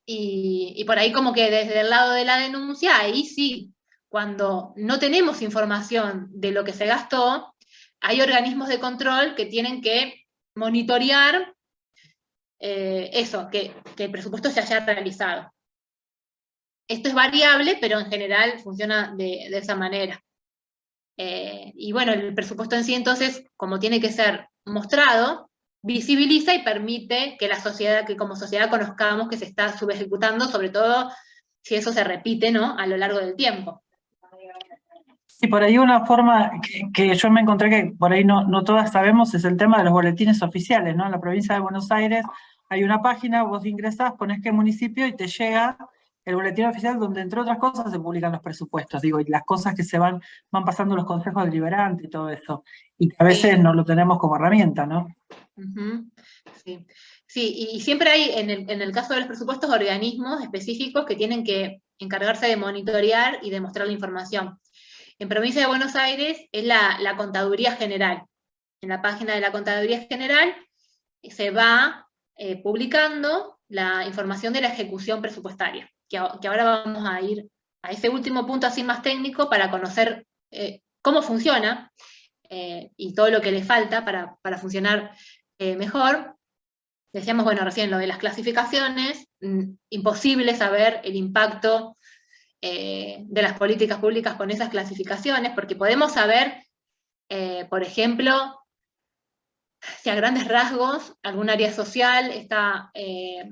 Y por ahí como que desde el lado de la denuncia, ahí sí, cuando no tenemos información de lo que se gastó, hay organismos de control que tienen que monitorear eso, que el presupuesto se haya realizado. Esto es variable, pero en general funciona de esa manera. Y bueno, el presupuesto en sí entonces, como tiene que ser mostrado, visibiliza y permite que la sociedad, que como sociedad conozcamos que se está subejecutando, sobre todo si eso se repite, ¿no?, a lo largo del tiempo. Y por ahí una forma que yo me encontré que por ahí no todas sabemos es el tema de los boletines oficiales, ¿no? En la provincia de Buenos Aires hay una página, vos ingresás, ponés qué municipio y te llega el boletín oficial donde entre otras cosas se publican los presupuestos, digo, y las cosas que van pasando los consejos deliberantes y todo eso. Y que a veces Sí. no lo tenemos como herramienta, ¿no? Uh-huh. Sí. Sí, y siempre hay, en el caso de los presupuestos, organismos específicos que tienen que encargarse de monitorear y de mostrar la información. En Provincia de Buenos Aires es la Contaduría General. En la página de la Contaduría General se va publicando la información de la ejecución presupuestaria, que ahora vamos a ir a ese último punto así más técnico para conocer cómo funciona y todo lo que le falta para funcionar mejor. Decíamos, bueno, recién lo de las clasificaciones, imposible saber el impacto de las políticas públicas con esas clasificaciones, porque podemos saber, por ejemplo, si a grandes rasgos algún área social está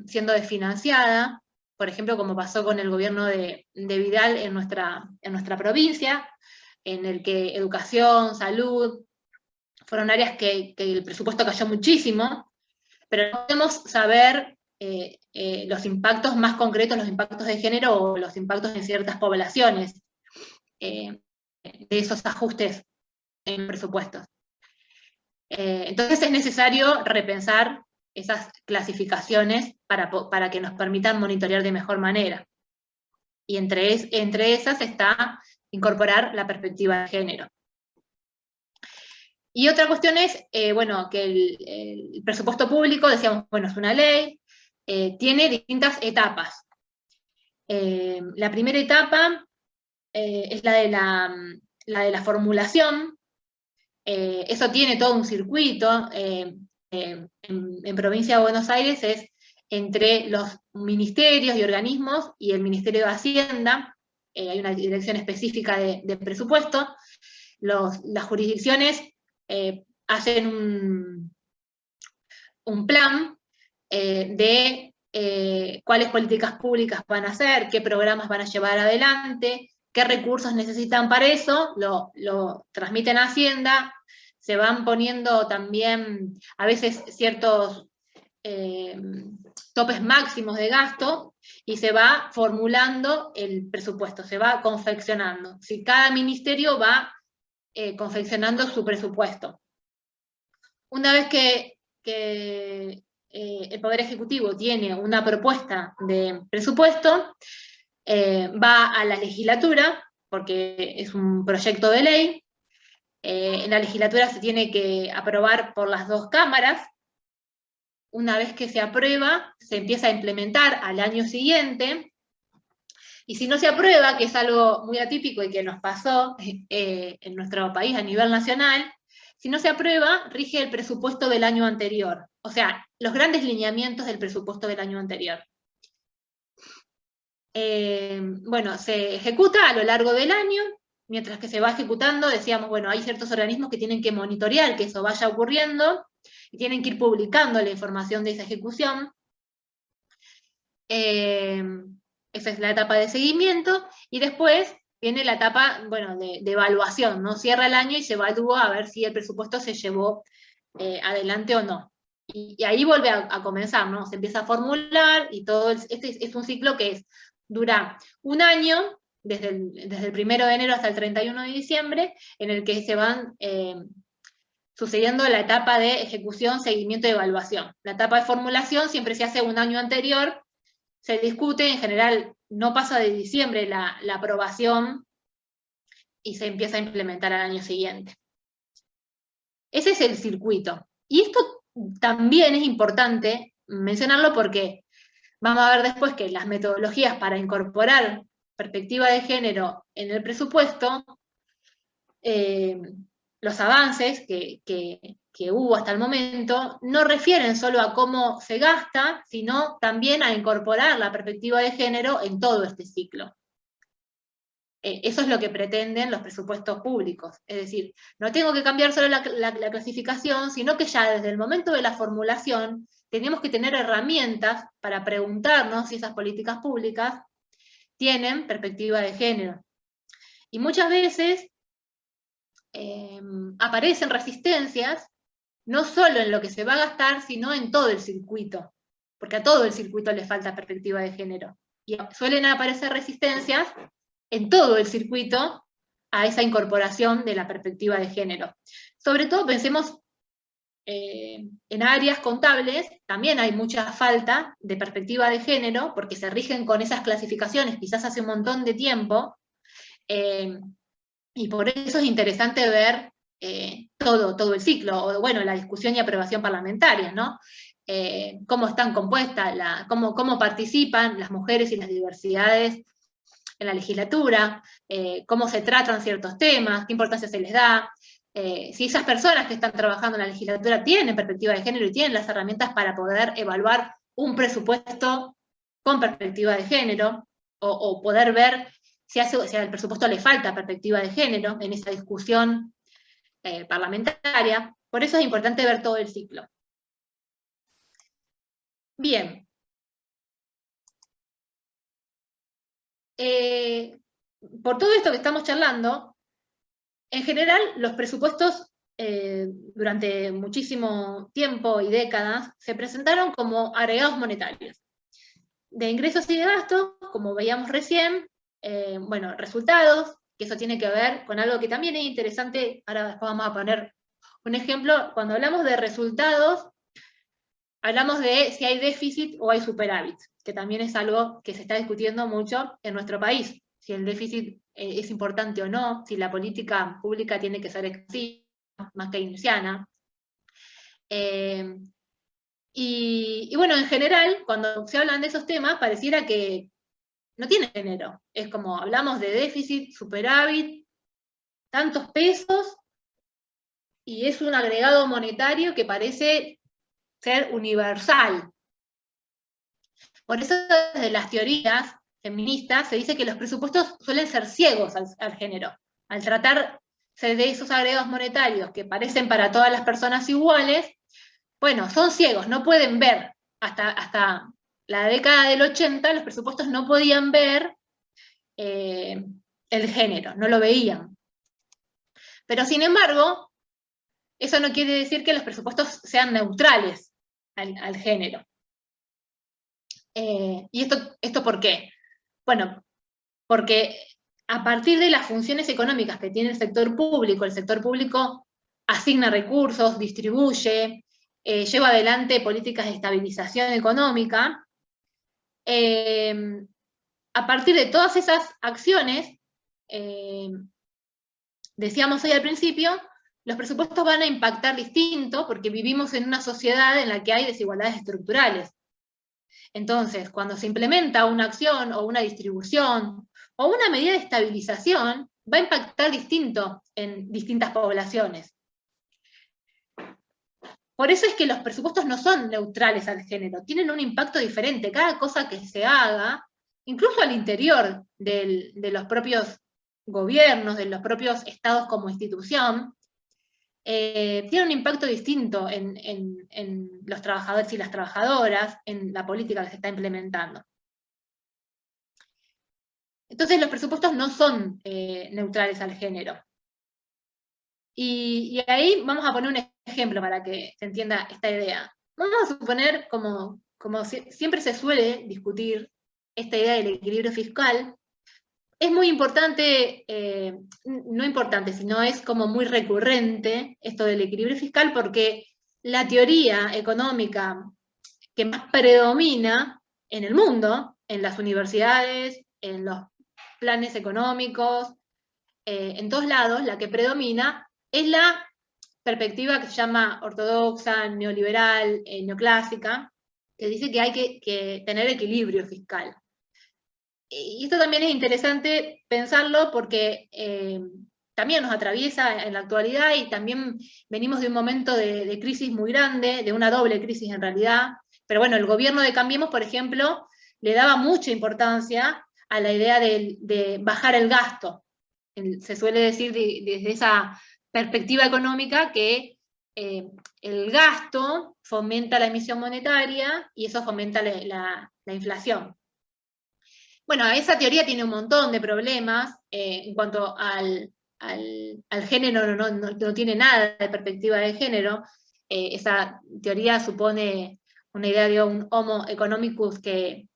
siendo desfinanciada, por ejemplo, como pasó con el gobierno de Vidal en nuestra provincia, en el que educación, salud, fueron áreas que el presupuesto cayó muchísimo, pero no podemos saber los impactos más concretos, los impactos de género o los impactos en ciertas poblaciones de esos ajustes en presupuestos. Entonces es necesario repensar esas clasificaciones para que nos permitan monitorear de mejor manera. Y entre esas está incorporar la perspectiva de género. Y otra cuestión es, bueno, que el presupuesto público, decíamos, bueno, es una ley, tiene distintas etapas. La primera etapa es la de la formulación. Eso tiene todo un circuito. En Provincia de Buenos Aires es entre los ministerios y organismos y el Ministerio de Hacienda. Hay una dirección específica de presupuesto. Las jurisdicciones hacen un plan de cuáles políticas públicas van a hacer, qué programas van a llevar adelante, qué recursos necesitan para eso, lo transmiten a Hacienda, se van poniendo también a veces ciertos topes máximos de gasto, y se va formulando el presupuesto, se va confeccionando. Si cada ministerio va confeccionando su presupuesto. Una vez que el Poder Ejecutivo tiene una propuesta de presupuesto, va a la legislatura, porque es un proyecto de ley. En la legislatura se tiene que aprobar por las dos cámaras. Una vez que se aprueba, se empieza a implementar al año siguiente, y si no se aprueba, que es algo muy atípico y que nos pasó en nuestro país a nivel nacional, si no se aprueba, rige el presupuesto del año anterior, o sea, los grandes lineamientos del presupuesto del año anterior. Bueno, se ejecuta a lo largo del año. Mientras que se va ejecutando, decíamos, bueno, hay ciertos organismos que tienen que monitorear que eso vaya ocurriendo, y tienen que ir publicando la información de esa ejecución. Esa es la etapa de seguimiento, y después viene la etapa, bueno, de evaluación, ¿no? Cierra el año y se evalúa a ver si el presupuesto se llevó adelante o no. Y ahí vuelve a comenzar, ¿no? Se empieza a formular, y todo, este es un ciclo que dura un año, desde el 1 de enero hasta el 31 de diciembre, en el que se van sucediendo la etapa de ejecución, seguimiento y evaluación. La etapa de formulación siempre se hace un año anterior, se discute, en general no pasa de diciembre la aprobación, y se empieza a implementar al año siguiente. Ese es el circuito. Y esto también es importante mencionarlo, porque vamos a ver después que las metodologías para incorporar perspectiva de género en el presupuesto, los avances que hubo hasta el momento, no refieren solo a cómo se gasta, sino también a incorporar la perspectiva de género en todo este ciclo. Eso es lo que pretenden los presupuestos públicos. Es decir, no tengo que cambiar solo la clasificación, sino que ya desde el momento de la formulación tenemos que tener herramientas para preguntarnos si esas políticas públicas tienen perspectiva de género. Y muchas veces aparecen resistencias, no solo en lo que se va a gastar, sino en todo el circuito, porque a todo el circuito le falta perspectiva de género. Y suelen aparecer resistencias en todo el circuito a esa incorporación de la perspectiva de género. Sobre todo pensemos en áreas contables, también hay mucha falta de perspectiva de género, porque se rigen con esas clasificaciones quizás hace un montón de tiempo, y por eso es interesante ver todo el ciclo, o bueno, la discusión y aprobación parlamentaria, ¿no? Cómo están compuestas, cómo participan las mujeres y las diversidades en la legislatura, cómo se tratan ciertos temas, qué importancia se les da, si esas personas que están trabajando en la legislatura tienen perspectiva de género y tienen las herramientas para poder evaluar un presupuesto con perspectiva de género, o poder ver si al presupuesto le falta perspectiva de género en esa discusión parlamentaria. Por eso es importante ver todo el ciclo. Bien. Por todo esto que estamos charlando, en general los presupuestos durante muchísimo tiempo y décadas se presentaron como agregados monetarios. De ingresos y de gastos, como veíamos recién, bueno, resultados, que eso tiene que ver con algo que también es interesante. Ahora después vamos a poner un ejemplo. Cuando hablamos de resultados, hablamos de si hay déficit o hay superávit, que también es algo que se está discutiendo mucho en nuestro país, si el déficit es importante o no, si la política pública tiene que ser expansiva, más keynesiana. Y bueno, en general, cuando se hablan de esos temas, pareciera que no tiene género. Es como, hablamos de déficit, superávit, tantos pesos, y es un agregado monetario que parece ser universal. Por eso desde las teorías feministas se dice que los presupuestos suelen ser ciegos al género, al tratarse de esos agregados monetarios que parecen para todas las personas iguales. Bueno, son ciegos, no pueden ver. Hasta la década del 80 los presupuestos no podían ver el género, no lo veían. Pero sin embargo, eso no quiere decir que los presupuestos sean neutrales al género. ¿Y esto por qué? Bueno, porque a partir de las funciones económicas que tiene el sector público asigna recursos, distribuye, lleva adelante políticas de estabilización económica. A partir de todas esas acciones, decíamos hoy al principio, los presupuestos van a impactar distinto porque vivimos en una sociedad en la que hay desigualdades estructurales. Entonces, cuando se implementa una acción o una distribución o una medida de estabilización, va a impactar distinto en distintas poblaciones. Por eso es que los presupuestos no son neutrales al género, tienen un impacto diferente. Cada cosa que se haga, incluso al interior de los propios gobiernos, de los propios estados como institución, tiene un impacto distinto en los trabajadores y las trabajadoras, en la política que se está implementando. Entonces los presupuestos no son neutrales al género. Y ahí vamos a poner un ejemplo para que se entienda esta idea. Vamos a suponer, como siempre se suele discutir esta idea del equilibrio fiscal, es muy importante, no importante, sino es como muy recurrente esto del equilibrio fiscal, porque la teoría económica que más predomina en el mundo, en las universidades, en los planes económicos, en todos lados, la que predomina es la perspectiva que se llama ortodoxa, neoliberal, neoclásica, que dice que hay que tener equilibrio fiscal. Y esto también es interesante pensarlo porque también nos atraviesa en la actualidad y también venimos de un momento de crisis muy grande, de una doble crisis en realidad, pero bueno, el gobierno de Cambiemos, por ejemplo, le daba mucha importancia a la idea de bajar el gasto. Se suele decir desde esa perspectiva económica que el gasto fomenta la emisión monetaria y eso fomenta la inflación. Bueno, esa teoría tiene un montón de problemas en cuanto al género, no tiene nada de perspectiva de género. Esa teoría supone una idea de un homo economicus que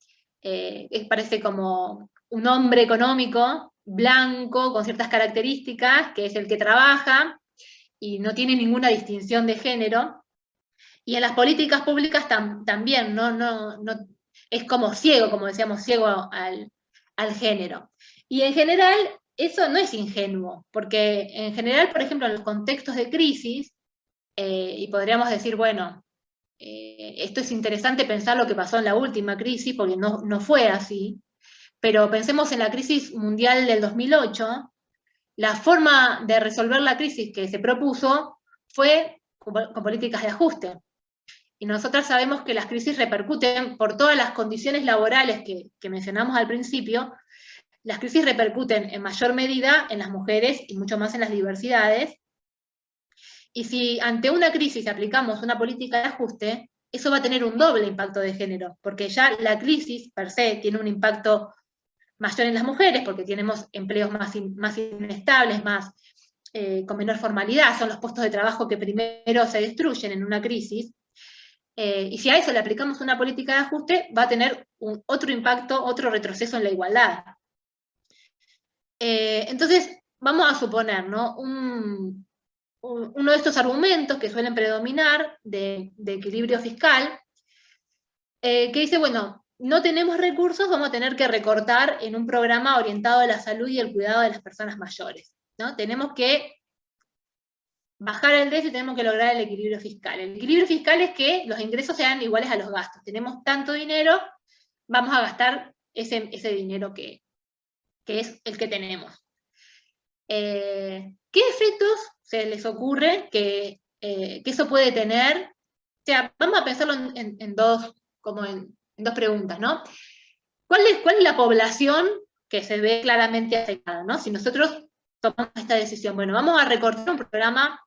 parece como un hombre económico, blanco, con ciertas características, que es el que trabaja, y no tiene ninguna distinción de género. Y en las políticas públicas también, es como ciego, como decíamos, ciego al género. Y en general, eso no es ingenuo, porque en general, por ejemplo, en los contextos de crisis, y podríamos decir, bueno, esto es interesante pensar lo que pasó en la última crisis, porque no fue así, pero pensemos en la crisis mundial del 2008, la forma de resolver la crisis que se propuso fue con políticas de ajuste. Y nosotras sabemos que las crisis repercuten por todas las condiciones laborales que mencionamos al principio, las crisis repercuten en mayor medida en las mujeres y mucho más en las diversidades. Y si ante una crisis aplicamos una política de ajuste, eso va a tener un doble impacto de género, porque ya la crisis per se tiene un impacto mayor en las mujeres, porque tenemos empleos más inestables, con menor formalidad, son los puestos de trabajo que primero se destruyen en una crisis. Y si a eso le aplicamos una política de ajuste, va a tener otro impacto, otro retroceso en la igualdad. Entonces, vamos a suponer, ¿no? Uno de estos argumentos que suelen predominar de equilibrio fiscal, que dice, bueno, no tenemos recursos, vamos a tener que recortar en un programa orientado a la salud y el cuidado de las personas mayores, ¿no? Tenemos que bajar el déficit, tenemos que lograr el equilibrio fiscal. El equilibrio fiscal es que los ingresos sean iguales a los gastos. Tenemos tanto dinero, vamos a gastar ese dinero que es el que tenemos. ¿Qué efectos se les ocurre que eso puede tener? O sea, vamos a pensarlo en dos preguntas, ¿no? ¿Cuál es la población que se ve claramente afectada, ¿no? Si nosotros tomamos esta decisión, bueno, vamos a recortar un programa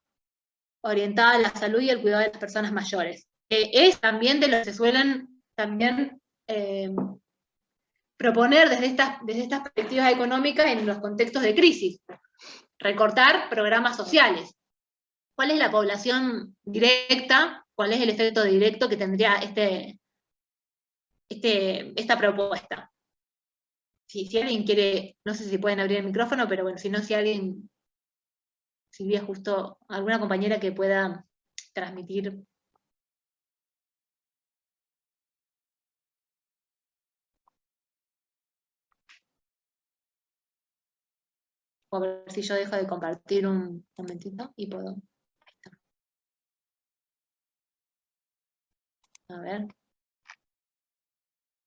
orientado a la salud y el cuidado de las personas mayores. Es también de lo que se suelen también proponer desde estas perspectivas económicas en los contextos de crisis. Recortar programas sociales. ¿Cuál es la población directa? ¿Cuál es el efecto directo que tendría esta propuesta? Si alguien quiere, no sé si pueden abrir el micrófono, pero bueno, si no, si vi justo alguna compañera que pueda transmitir. O a ver si yo dejo de compartir un momentito y puedo. Ahí está. A ver.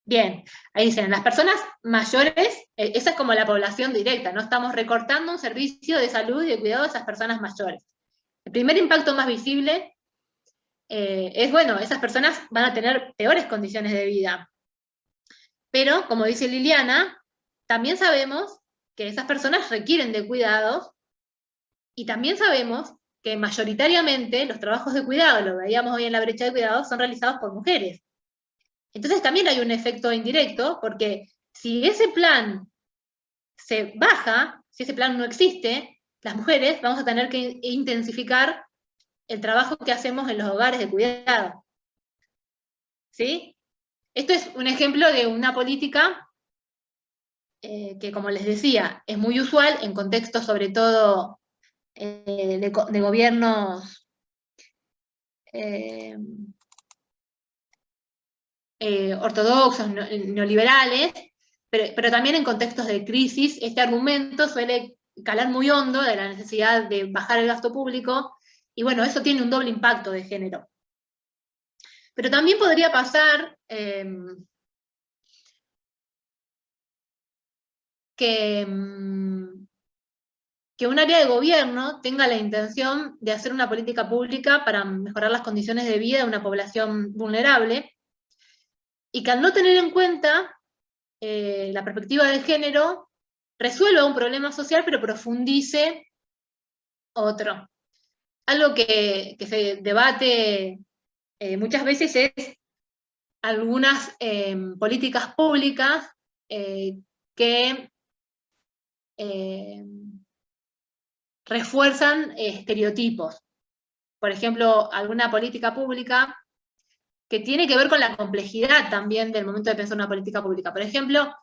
Bien, ahí dicen, las personas mayores, esa es como la población directa, ¿no? Estamos recortando un servicio de salud y de cuidado de esas personas mayores. El primer impacto más visible es, bueno, esas personas van a tener peores condiciones de vida. Pero, como dice Liliana, también sabemos que esas personas requieren de cuidados, y también sabemos que mayoritariamente los trabajos de cuidado, lo veíamos hoy en la brecha de cuidados, son realizados por mujeres. Entonces también hay un efecto indirecto, porque si ese plan se baja, si ese plan no existe, las mujeres vamos a tener que intensificar el trabajo que hacemos en los hogares de cuidado. ¿Sí? Esto es un ejemplo de una política que, como les decía, es muy usual en contextos sobre todo de gobiernos ortodoxos, neoliberales, pero también en contextos de crisis. Este argumento suele calar muy hondo de la necesidad de bajar el gasto público, y bueno, eso tiene un doble impacto de género. Pero también podría pasar que un área de gobierno tenga la intención de hacer una política pública para mejorar las condiciones de vida de una población vulnerable, y que al no tener en cuenta la perspectiva de género, resuelva un problema social, pero profundice otro. Algo que se debate muchas veces es algunas políticas públicas que refuerzan estereotipos. Por ejemplo, alguna política pública que tiene que ver con la complejidad también del momento de pensar una política pública. Por ejemplo,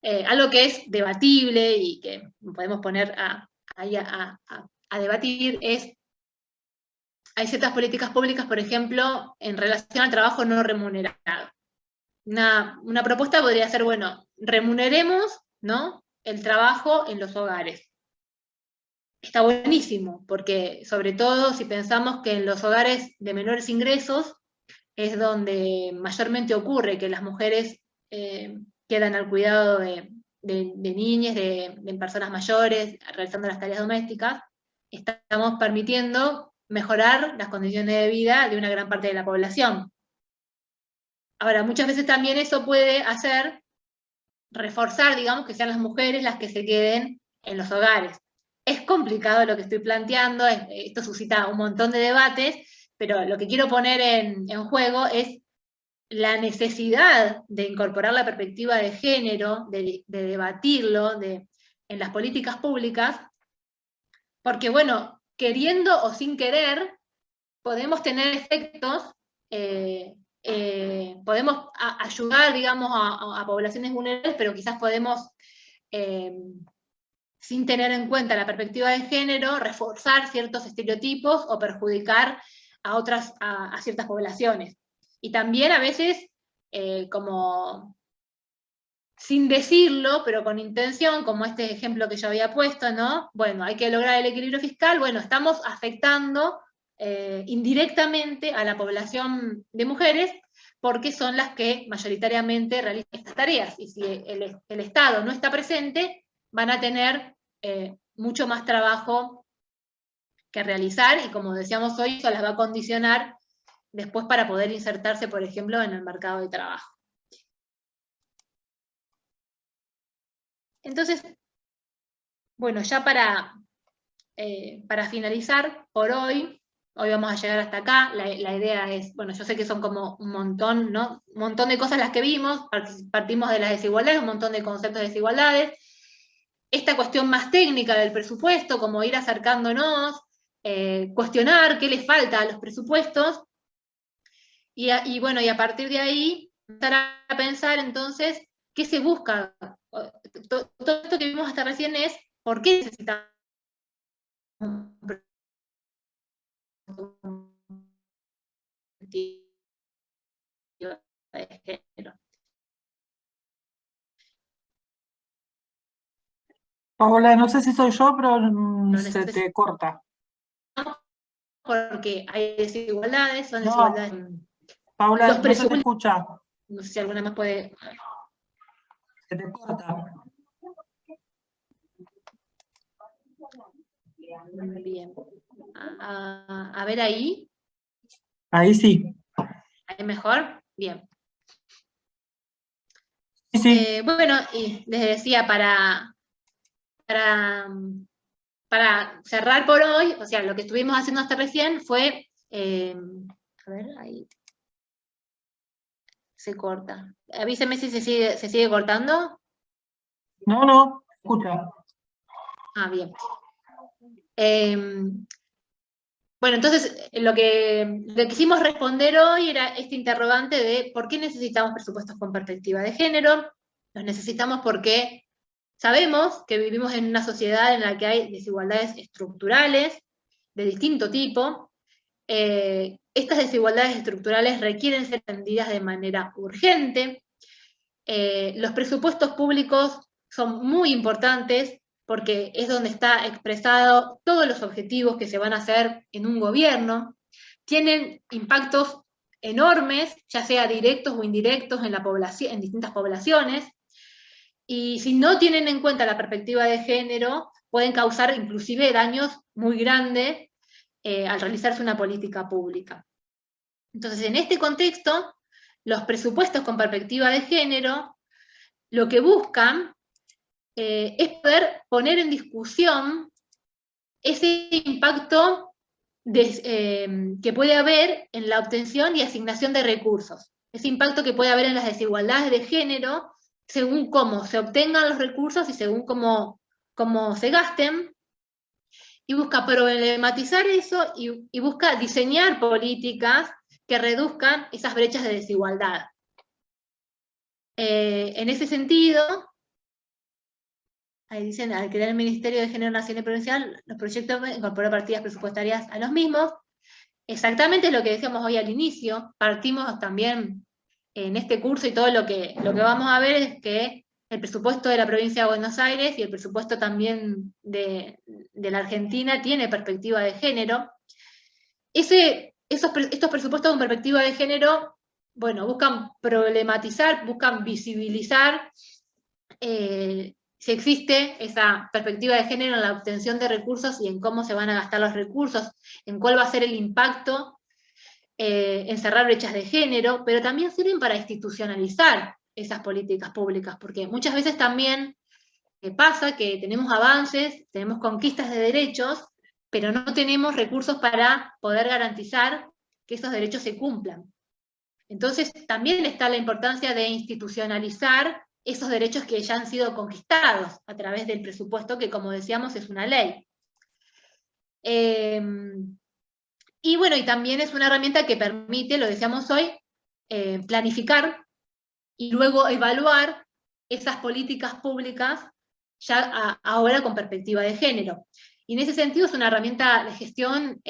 algo que es debatible y que podemos poner ahí a debatir es, hay ciertas políticas públicas, por ejemplo, en relación al trabajo no remunerado. Una propuesta podría ser, bueno, remuneremos, ¿no?, el trabajo en los hogares. Está buenísimo, porque sobre todo si pensamos que en los hogares de menores ingresos es donde mayormente ocurre que las mujeres quedan al cuidado de niñas, de personas mayores, realizando las tareas domésticas, estamos permitiendo mejorar las condiciones de vida de una gran parte de la población. Ahora, muchas veces también eso puede hacer reforzar, digamos, que sean las mujeres las que se queden en los hogares. Es complicado lo que estoy planteando, esto suscita un montón de debates, pero lo que quiero poner en juego es la necesidad de incorporar la perspectiva de género, de debatirlo en las políticas públicas, porque bueno, queriendo o sin querer, podemos tener efectos, podemos ayudar, digamos, a poblaciones vulnerables, pero quizás podemos, sin tener en cuenta la perspectiva de género, reforzar ciertos estereotipos o perjudicar a ciertas poblaciones. Y también a veces, como sin decirlo, pero con intención, como este ejemplo que yo había puesto, ¿no? Bueno, hay que lograr el equilibrio fiscal, bueno, estamos afectando indirectamente a la población de mujeres, porque son las que mayoritariamente realizan estas tareas, y si el Estado no está presente, van a tener mucho más trabajo que realizar, y como decíamos hoy, eso las va a condicionar después para poder insertarse, por ejemplo, en el mercado de trabajo. Entonces, bueno, ya para finalizar, por hoy vamos a llegar hasta acá, la idea es, bueno, yo sé que son como un montón, ¿no? Un montón de cosas las que vimos, partimos de las desigualdades, un montón de conceptos de desigualdades, esta cuestión más técnica del presupuesto, como ir acercándonos, cuestionar qué les falta a los presupuestos, y bueno, y a partir de ahí, empezar a pensar entonces qué se busca. Todo esto que vimos hasta recién es por qué necesitamos un presupuesto de género. Paola, no sé si soy yo, pero Lo se necesitamos te corta. porque hay desigualdades, son No, desigualdades. Paula, Los no se te presupuestos, escucha, no sé si alguna más puede. se te corta. Bien. A ver ahí. Ahí sí. ¿Ahí mejor? Bien. Sí, sí. Bueno, y les decía, para cerrar por hoy, o sea, lo que estuvimos haciendo hasta recién fue, a ver, ahí se corta. Avíseme si se sigue cortando. No, no, escucha. Ah, bien. Bueno, entonces lo que quisimos responder hoy era este interrogante de por qué necesitamos presupuestos con perspectiva de género. Los necesitamos porque sabemos que vivimos en una sociedad en la que hay desigualdades estructurales de distinto tipo. Estas desigualdades estructurales requieren ser atendidas de manera urgente. Los presupuestos públicos son muy importantes porque es donde está expresado todos los objetivos que se van a hacer en un gobierno. Tienen impactos enormes, ya sea directos o indirectos en la población, en distintas poblaciones, y si no tienen en cuenta la perspectiva de género, pueden causar inclusive daños muy grandes al realizarse una política pública. Entonces, en este contexto, los presupuestos con perspectiva de género lo que buscan es poder poner en discusión ese impacto que puede haber en la obtención y asignación de recursos, ese impacto que puede haber en las desigualdades de género según cómo se obtengan los recursos y según cómo se gasten, y busca problematizar eso y busca diseñar políticas que reduzcan esas brechas de desigualdad. En ese sentido, ahí dicen, al crear el Ministerio de Género Nacional y Provincial, los proyectos incorporan partidas presupuestarias a los mismos. Exactamente lo que decíamos hoy al inicio, partimos también en este curso y todo lo que vamos a ver es que el presupuesto de la provincia de Buenos Aires y el presupuesto también de la Argentina tiene perspectiva de género. Estos presupuestos con perspectiva de género, bueno, buscan problematizar, buscan visibilizar si existe esa perspectiva de género en la obtención de recursos y en cómo se van a gastar los recursos, en cuál va a ser el impacto en cerrar brechas de género, pero también sirven para institucionalizar esas políticas públicas, porque muchas veces también pasa que tenemos avances, tenemos conquistas de derechos, pero no tenemos recursos para poder garantizar que esos derechos se cumplan. Entonces también está la importancia de institucionalizar esos derechos que ya han sido conquistados a través del presupuesto, que como decíamos es una ley. Y bueno, y también es una herramienta que permite, lo decíamos hoy, planificar y luego evaluar esas políticas públicas ya ahora con perspectiva de género. Y en ese sentido es una herramienta de gestión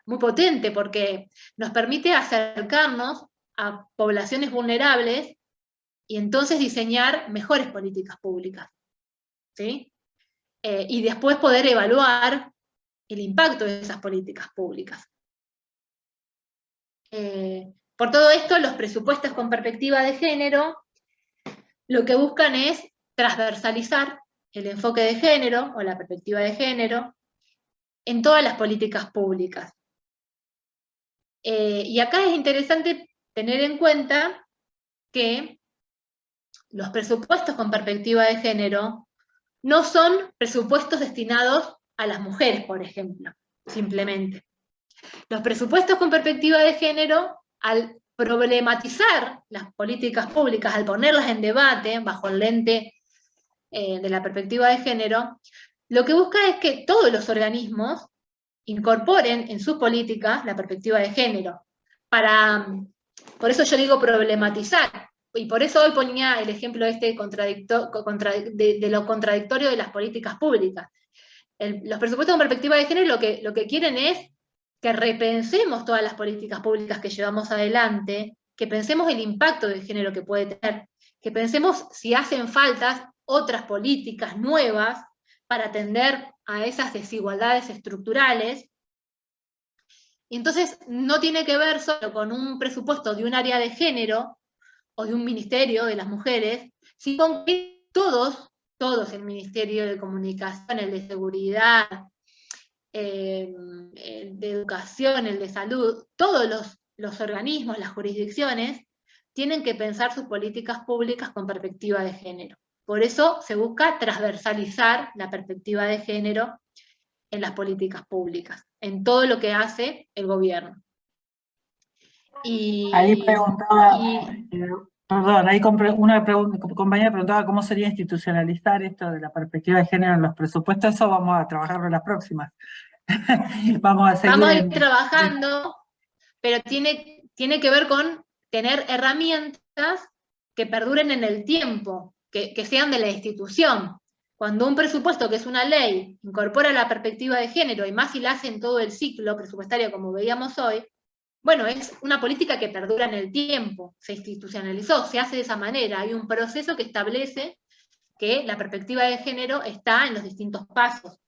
muy potente porque nos permite acercarnos a poblaciones vulnerables y entonces diseñar mejores políticas públicas, ¿sí? Y después poder evaluar el impacto de esas políticas públicas. Por todo esto, los presupuestos con perspectiva de género lo que buscan es transversalizar el enfoque de género o la perspectiva de género en todas las políticas públicas. Y acá es interesante tener en cuenta que los presupuestos con perspectiva de género no son presupuestos destinados a las mujeres, por ejemplo, simplemente. Los presupuestos con perspectiva de género, al problematizar las políticas públicas, al ponerlas en debate bajo el lente de la perspectiva de género, lo que busca es que todos los organismos incorporen en sus políticas la perspectiva de género. Por eso yo digo problematizar, y por eso hoy ponía el ejemplo de lo contradictorio de las políticas públicas. Los presupuestos con perspectiva de género lo que quieren es que repensemos todas las políticas públicas que llevamos adelante, que pensemos el impacto de género que puede tener, que pensemos si hacen falta otras políticas nuevas para atender a esas desigualdades estructurales. Y entonces no tiene que ver solo con un presupuesto de un área de género o de un ministerio de las mujeres, sino con que todos, el Ministerio de Comunicación, el de Seguridad, el de Educación, el de Salud, todos los organismos, las jurisdicciones, tienen que pensar sus políticas públicas con perspectiva de género. Por eso se busca transversalizar la perspectiva de género en las políticas públicas, en todo lo que hace el gobierno. Ahí preguntaba, perdón, ahí una compañera preguntaba cómo sería institucionalizar esto de la perspectiva de género en los presupuestos. Eso vamos a trabajarlo en las próximas. Vamos a ir trabajando, pero tiene que ver con tener herramientas que perduren en el tiempo, que sean de la institución. Cuando un presupuesto, que es una ley, incorpora la perspectiva de género, y más si la hace en todo el ciclo presupuestario como veíamos hoy, bueno, es una política que perdura en el tiempo, se institucionalizó, se hace de esa manera, hay un proceso que establece que la perspectiva de género está en los distintos pasos,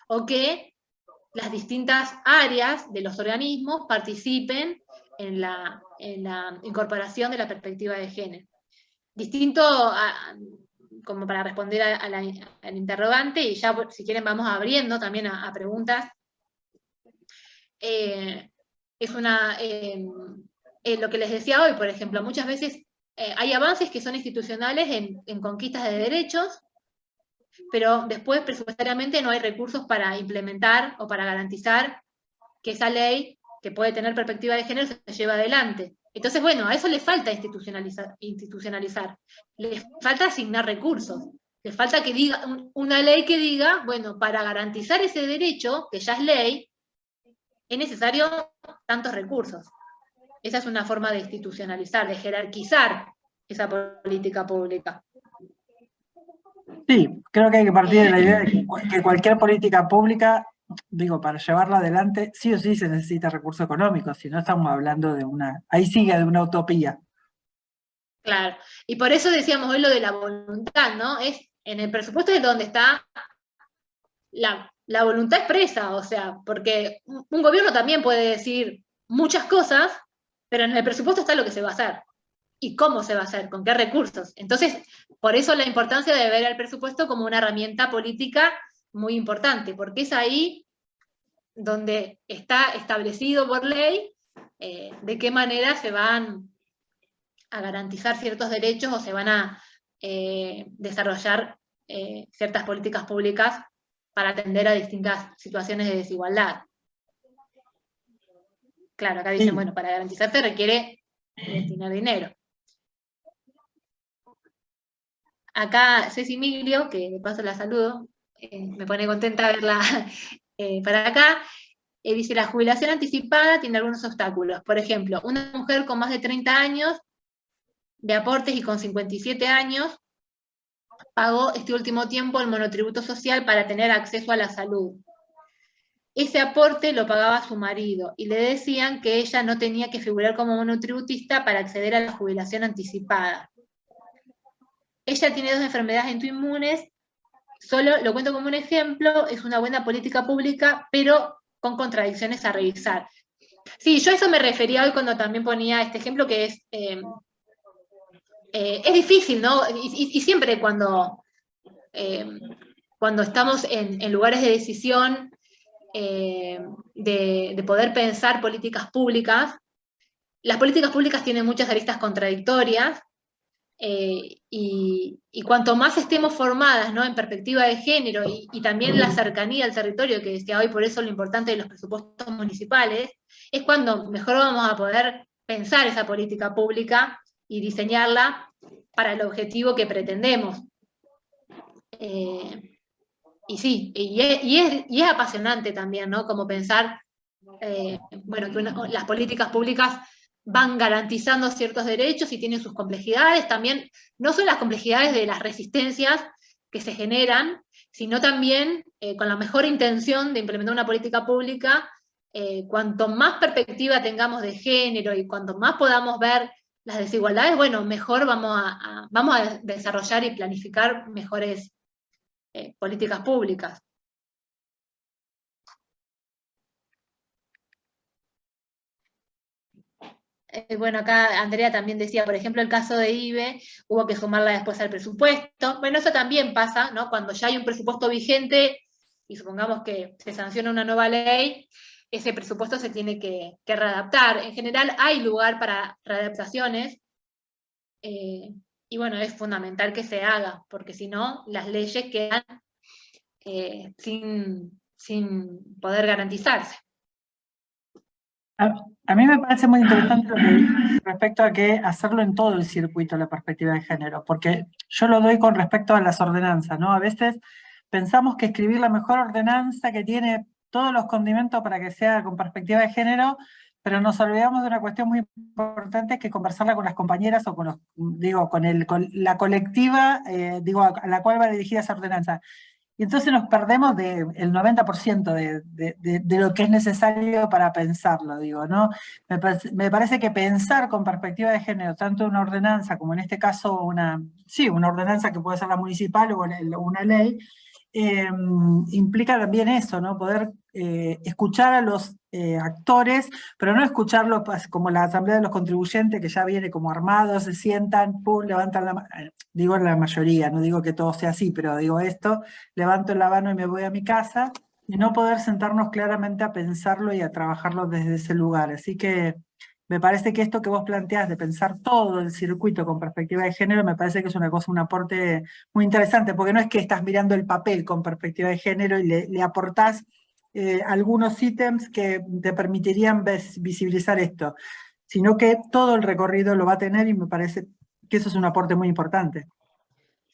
o que las distintas áreas de los organismos participen en la incorporación de la perspectiva de género. Distinto como para responder al interrogante, y ya si quieren vamos abriendo también a preguntas. Es lo que les decía hoy, por ejemplo, muchas veces hay avances que son institucionales en conquistas de derechos, pero después presupuestariamente no hay recursos para implementar o para garantizar que esa ley, que puede tener perspectiva de género, se lleve adelante. Entonces, bueno, a eso le falta institucionalizar. Le falta asignar recursos. Le falta que diga una ley que diga, bueno, para garantizar ese derecho, que ya es ley, es necesario tantos recursos. Esa es una forma de institucionalizar, de jerarquizar esa política pública. Sí, creo que hay que partir de la idea de que cualquier política pública, digo, para llevarla adelante, sí o sí se necesita recursos económicos, si no estamos hablando de ahí sigue de una utopía. Claro, y por eso decíamos hoy lo de la voluntad, ¿no? Es en el presupuesto es donde está la voluntad expresa, o sea, porque un gobierno también puede decir muchas cosas, pero en el presupuesto está lo que se va a hacer, y cómo se va a hacer, con qué recursos. Entonces, por eso la importancia de ver el presupuesto como una herramienta política muy importante, porque es ahí donde está establecido por ley de qué manera se van a garantizar ciertos derechos o se van a desarrollar ciertas políticas públicas para atender a distintas situaciones de desigualdad. Claro, acá dicen, bueno, para garantizarse requiere destinar dinero. Acá Ceci Miglio, que de paso la saludo, me pone contenta verla para acá, dice, la jubilación anticipada tiene algunos obstáculos. Por ejemplo, una mujer con más de 30 años de aportes y con 57 años pagó este último tiempo el monotributo social para tener acceso a la salud. Ese aporte lo pagaba su marido, y le decían que ella no tenía que figurar como monotributista para acceder a la jubilación anticipada. Ella tiene 2 enfermedades autoinmunes, solo lo cuento como un ejemplo, es una buena política pública, pero con contradicciones a revisar. Sí, yo a eso me refería hoy cuando también ponía este ejemplo, que es difícil, ¿no? Y siempre cuando estamos en lugares de decisión, de poder pensar políticas públicas, las políticas públicas tienen muchas aristas contradictorias, y cuanto más estemos formadas, ¿no?, en perspectiva de género y también la cercanía al territorio, que decía hoy, por eso lo importante de los presupuestos municipales, es cuando mejor vamos a poder pensar esa política pública y diseñarla para el objetivo que pretendemos. Y sí, y es apasionante también, ¿no?, como pensar, bueno, que las políticas públicas van garantizando ciertos derechos y tienen sus complejidades, también, no son las complejidades de las resistencias que se generan, sino también con la mejor intención de implementar una política pública, cuanto más perspectiva tengamos de género y cuanto más podamos ver las desigualdades, bueno, mejor vamos a desarrollar y planificar mejores políticas públicas. Bueno, acá Andrea también decía, por ejemplo, el caso de IBE, hubo que sumarla después al presupuesto. Bueno, eso también pasa, ¿no? Cuando ya hay un presupuesto vigente, y supongamos que se sanciona una nueva ley, ese presupuesto se tiene que readaptar. En general hay lugar para readaptaciones, y bueno, es fundamental que se haga, porque si no, las leyes quedan sin poder garantizarse. A mí me parece muy interesante lo que dices respecto a que hacerlo en todo el circuito la perspectiva de género, porque yo lo doy con respecto a las ordenanzas, ¿no? A veces pensamos que escribir la mejor ordenanza que tiene todos los condimentos para que sea con perspectiva de género, pero nos olvidamos de una cuestión muy importante, que conversarla con las compañeras o con los, digo, con la colectiva, digo, a la cual va dirigida esa ordenanza. Y entonces nos perdemos del 90% de lo que es necesario para pensarlo, digo, ¿no? Me parece que pensar con perspectiva de género, tanto una ordenanza como en este caso una ordenanza que puede ser la municipal o una ley, implica también eso, ¿no? Poder escuchar a los actores, pero no escucharlos como la asamblea de los contribuyentes, que ya viene como armados, se sientan, pum, levantan la mano. Digo la mayoría, no digo que todo sea así, pero digo esto, levanto la mano y me voy a mi casa, y no poder sentarnos claramente a pensarlo y a trabajarlo desde ese lugar. Así que me parece que esto que vos planteás de pensar todo el circuito con perspectiva de género, me parece que es una cosa, un aporte muy interesante, porque no es que estás mirando el papel con perspectiva de género y le aportás algunos ítems que te permitirían visibilizar esto, sino que todo el recorrido lo va a tener, y me parece que eso es un aporte muy importante.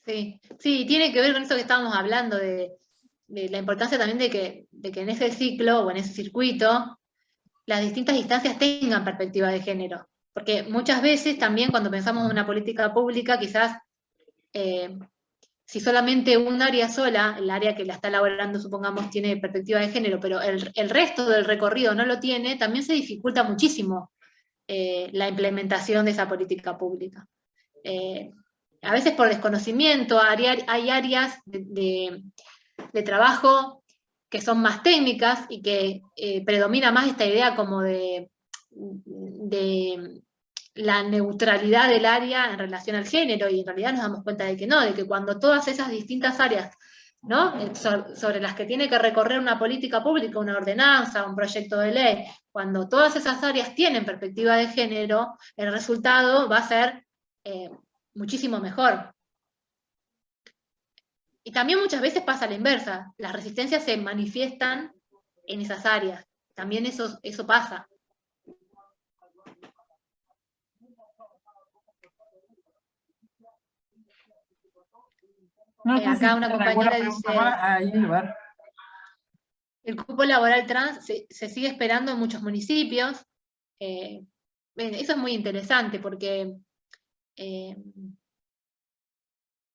Sí, sí, tiene que ver con eso que estábamos hablando, de la importancia también de que en ese ciclo o en ese circuito las distintas instancias tengan perspectiva de género. Porque muchas veces también cuando pensamos en una política pública, quizás si solamente un área sola, el área que la está elaborando, supongamos, tiene perspectiva de género, pero el resto del recorrido no lo tiene, también se dificulta muchísimo la implementación de esa política pública. A veces por desconocimiento, hay áreas de trabajo que son más técnicas y que predomina más esta idea como de la neutralidad del área en relación al género, y en realidad nos damos cuenta de que no, de que cuando todas esas distintas áreas, ¿no?, sobre las que tiene que recorrer una política pública, una ordenanza, un proyecto de ley, cuando todas esas áreas tienen perspectiva de género, el resultado va a ser muchísimo mejor. Y también muchas veces pasa la inversa, las resistencias se manifiestan en esas áreas, también eso pasa. No sé Acá si una tienen alguna compañera pregunta dice, más. Ahí, a ver. el cupo laboral trans se sigue esperando en muchos municipios. Eso es muy interesante porque,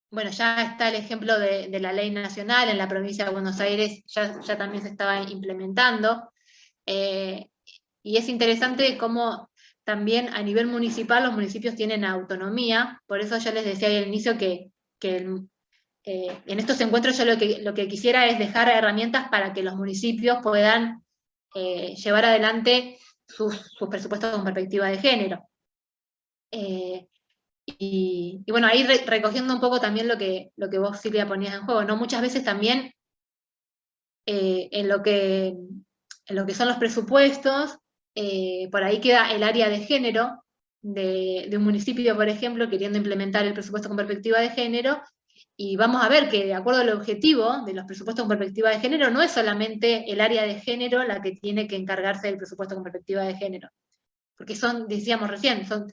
bueno, ya está el ejemplo de la ley nacional, en la provincia de Buenos Aires ya también se estaba implementando. Y es interesante cómo también a nivel municipal los municipios tienen autonomía, por eso yo les decía al inicio que en estos encuentros yo lo que quisiera es dejar herramientas para que los municipios puedan llevar adelante sus presupuestos con perspectiva de género. Y bueno, ahí recogiendo un poco también lo que vos, Silvia, ponías en juego, ¿no? Muchas veces también en lo que son los presupuestos, por ahí queda el área de género de un municipio, por ejemplo, queriendo implementar el presupuesto con perspectiva de género, y vamos a ver que de acuerdo al objetivo de los presupuestos con perspectiva de género, no es solamente el área de género la que tiene que encargarse del presupuesto con perspectiva de género, porque son, decíamos recién, son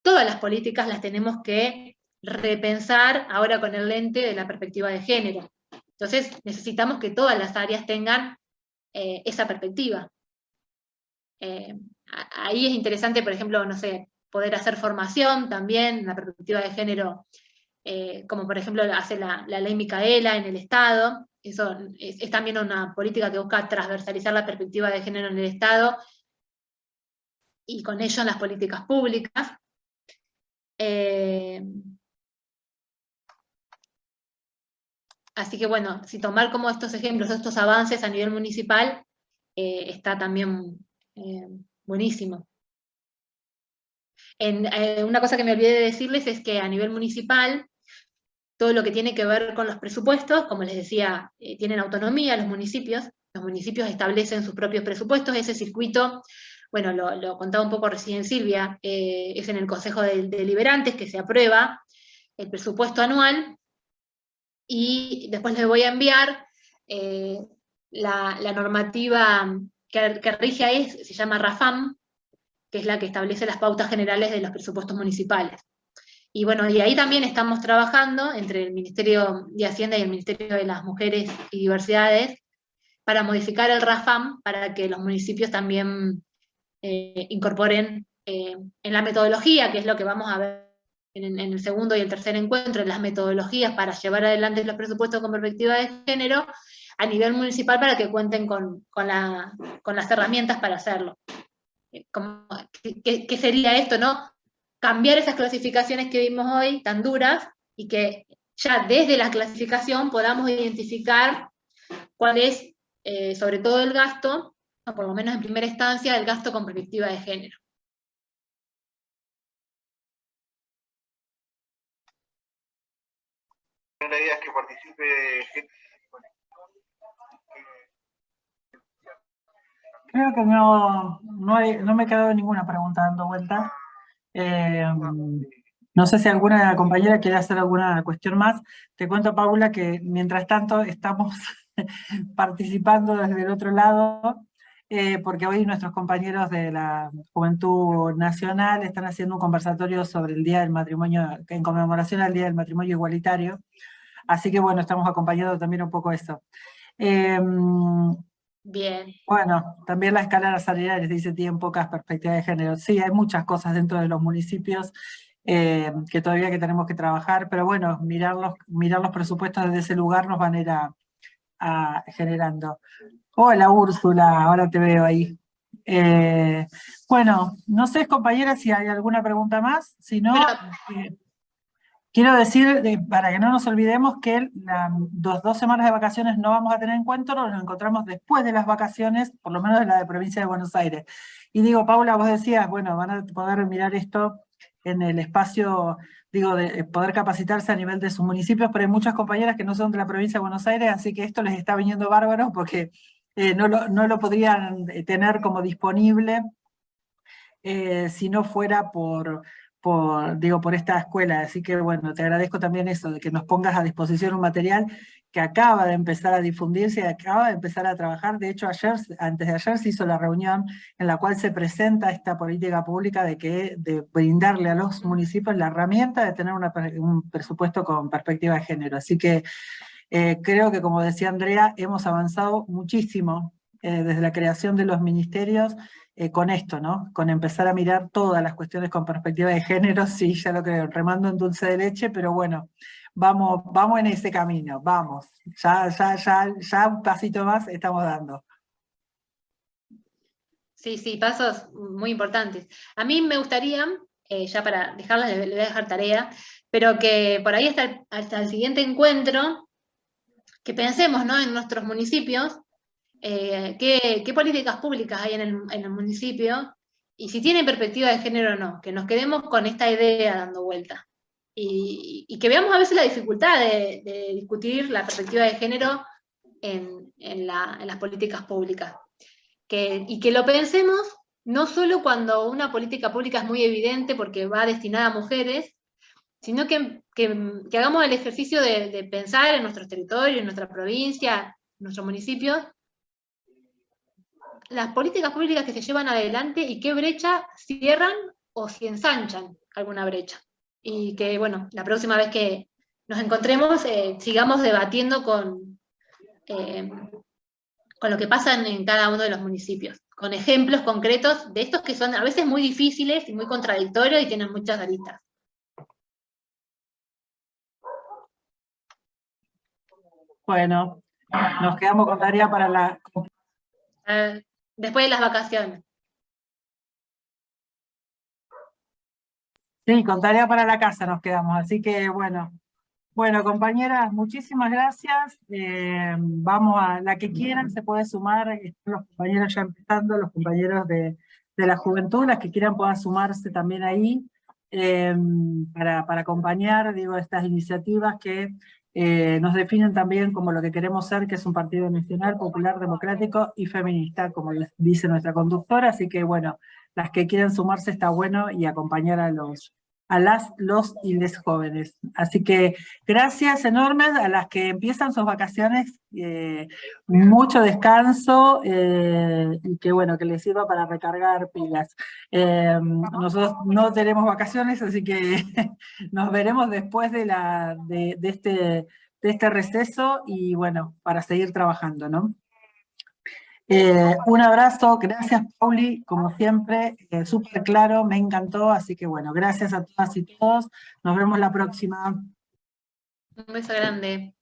todas las políticas las tenemos que repensar ahora con el lente de la perspectiva de género. Entonces necesitamos que todas las áreas tengan esa perspectiva. Ahí es interesante, por ejemplo, no sé, poder hacer formación también, la perspectiva de género, como por ejemplo hace la ley Micaela en el Estado. Eso es también una política que busca transversalizar la perspectiva de género en el Estado, y con ello en las políticas públicas. Así que bueno, si tomar como estos ejemplos, estos avances a nivel municipal, está también buenísimo. Una cosa que me olvidé de decirles es que a nivel municipal, todo lo que tiene que ver con los presupuestos, como les decía, tienen autonomía los municipios establecen sus propios presupuestos. Ese circuito, bueno, lo contaba un poco recién Silvia, es en el Consejo de Deliberantes que se aprueba el presupuesto anual, y después les voy a enviar la normativa que rige ahí, se llama RAFAM, que es la que establece las pautas generales de los presupuestos municipales. Y bueno, y ahí también estamos trabajando entre el Ministerio de Hacienda y el Ministerio de las Mujeres y Diversidades para modificar el RAFAM para que los municipios también incorporen en la metodología, que es lo que vamos a ver en el segundo y el tercer encuentro, en las metodologías para llevar adelante los presupuestos con perspectiva de género a nivel municipal, para que cuenten con las herramientas para hacerlo. ¿Qué sería esto, no? Cambiar esas clasificaciones que vimos hoy, tan duras, y que ya desde la clasificación podamos identificar cuál es, sobre todo el gasto, o por lo menos en primera instancia, el gasto con perspectiva de género. La idea es que participe gente. Creo que no me ha quedado ninguna pregunta dando vuelta. No sé si alguna compañera quiere hacer alguna cuestión más. Te cuento, Paula, que mientras tanto estamos participando desde el otro lado, porque hoy nuestros compañeros de la Juventud Nacional están haciendo un conversatorio sobre el Día del Matrimonio, en conmemoración al Día del Matrimonio Igualitario. Así que bueno, estamos acompañando también un poco eso. Bien. Bueno, también la escala salarial dice tienen pocas perspectivas de género. Sí, hay muchas cosas dentro de los municipios que todavía que tenemos que trabajar, pero bueno, mirar los presupuestos desde ese lugar nos van a ir generando. Hola Úrsula, ahora te veo ahí. Bueno, no sé, compañera, si hay alguna pregunta más, si no... Quiero decir, para que no nos olvidemos, que las 2 semanas de vacaciones no vamos a tener encuentro, nos encontramos después de las vacaciones, por lo menos de la de Provincia de Buenos Aires. Y digo, Paula, vos decías, bueno, van a poder mirar esto en el espacio, digo, de poder capacitarse a nivel de sus municipios, pero hay muchas compañeras que no son de la Provincia de Buenos Aires, así que esto les está viniendo bárbaro porque no lo podrían tener como disponible si no fuera por esta escuela. Así que bueno, te agradezco también eso, de que nos pongas a disposición un material que acaba de empezar a difundirse, acaba de empezar a trabajar. De hecho, antes de ayer se hizo la reunión en la cual se presenta esta política pública de brindarle a los municipios la herramienta de tener un presupuesto con perspectiva de género. Así que creo que, como decía Andrea, hemos avanzado muchísimo desde la creación de los ministerios con esto, ¿no? Con empezar a mirar todas las cuestiones con perspectiva de género. Sí, ya lo creo, remando en dulce de leche, pero bueno, vamos en ese camino, vamos. Ya un pasito más estamos dando. Sí, pasos muy importantes. A mí me gustaría, ya para dejarlas, le voy a dejar tarea, pero que por ahí hasta el siguiente encuentro, que pensemos, ¿no?, en nuestros municipios, qué políticas públicas hay en el municipio, y si tienen perspectiva de género o no, que nos quedemos con esta idea dando vuelta. Y que veamos a veces la dificultad de discutir la perspectiva de género en las políticas públicas. Y que lo pensemos no solo cuando una política pública es muy evidente porque va destinada a mujeres, sino que hagamos el ejercicio de pensar en nuestros territorios, en nuestra provincia, en nuestros municipios, las políticas públicas que se llevan adelante y qué brecha cierran o si ensanchan alguna brecha. Y que, bueno, la próxima vez que nos encontremos sigamos debatiendo con lo que pasa en cada uno de los municipios, con ejemplos concretos de estos que son a veces muy difíciles y muy contradictorios y tienen muchas aristas. Bueno, nos quedamos con tarea para la... Después de las vacaciones. Sí, con tarea para la casa nos quedamos, así que bueno. Bueno, compañeras, muchísimas gracias. Vamos a la que quieran, se puede sumar, están los compañeros ya empezando, los compañeros de la juventud, las que quieran puedan sumarse también ahí, para acompañar, digo, estas iniciativas que nos definen también como lo que queremos ser, que es un partido nacional, popular, democrático y feminista, como dice nuestra conductora, así que bueno, las que quieran sumarse está bueno y acompañar a los y les jóvenes. Así que gracias enormes a las que empiezan sus vacaciones, mucho descanso, y que bueno, que les sirva para recargar pilas. Nosotros no tenemos vacaciones, así que nos veremos después de este receso, y bueno, para seguir trabajando, ¿no? Un abrazo, gracias Pauli, como siempre, súper claro, me encantó, así que bueno, gracias a todas y todos, nos vemos la próxima. Un beso grande.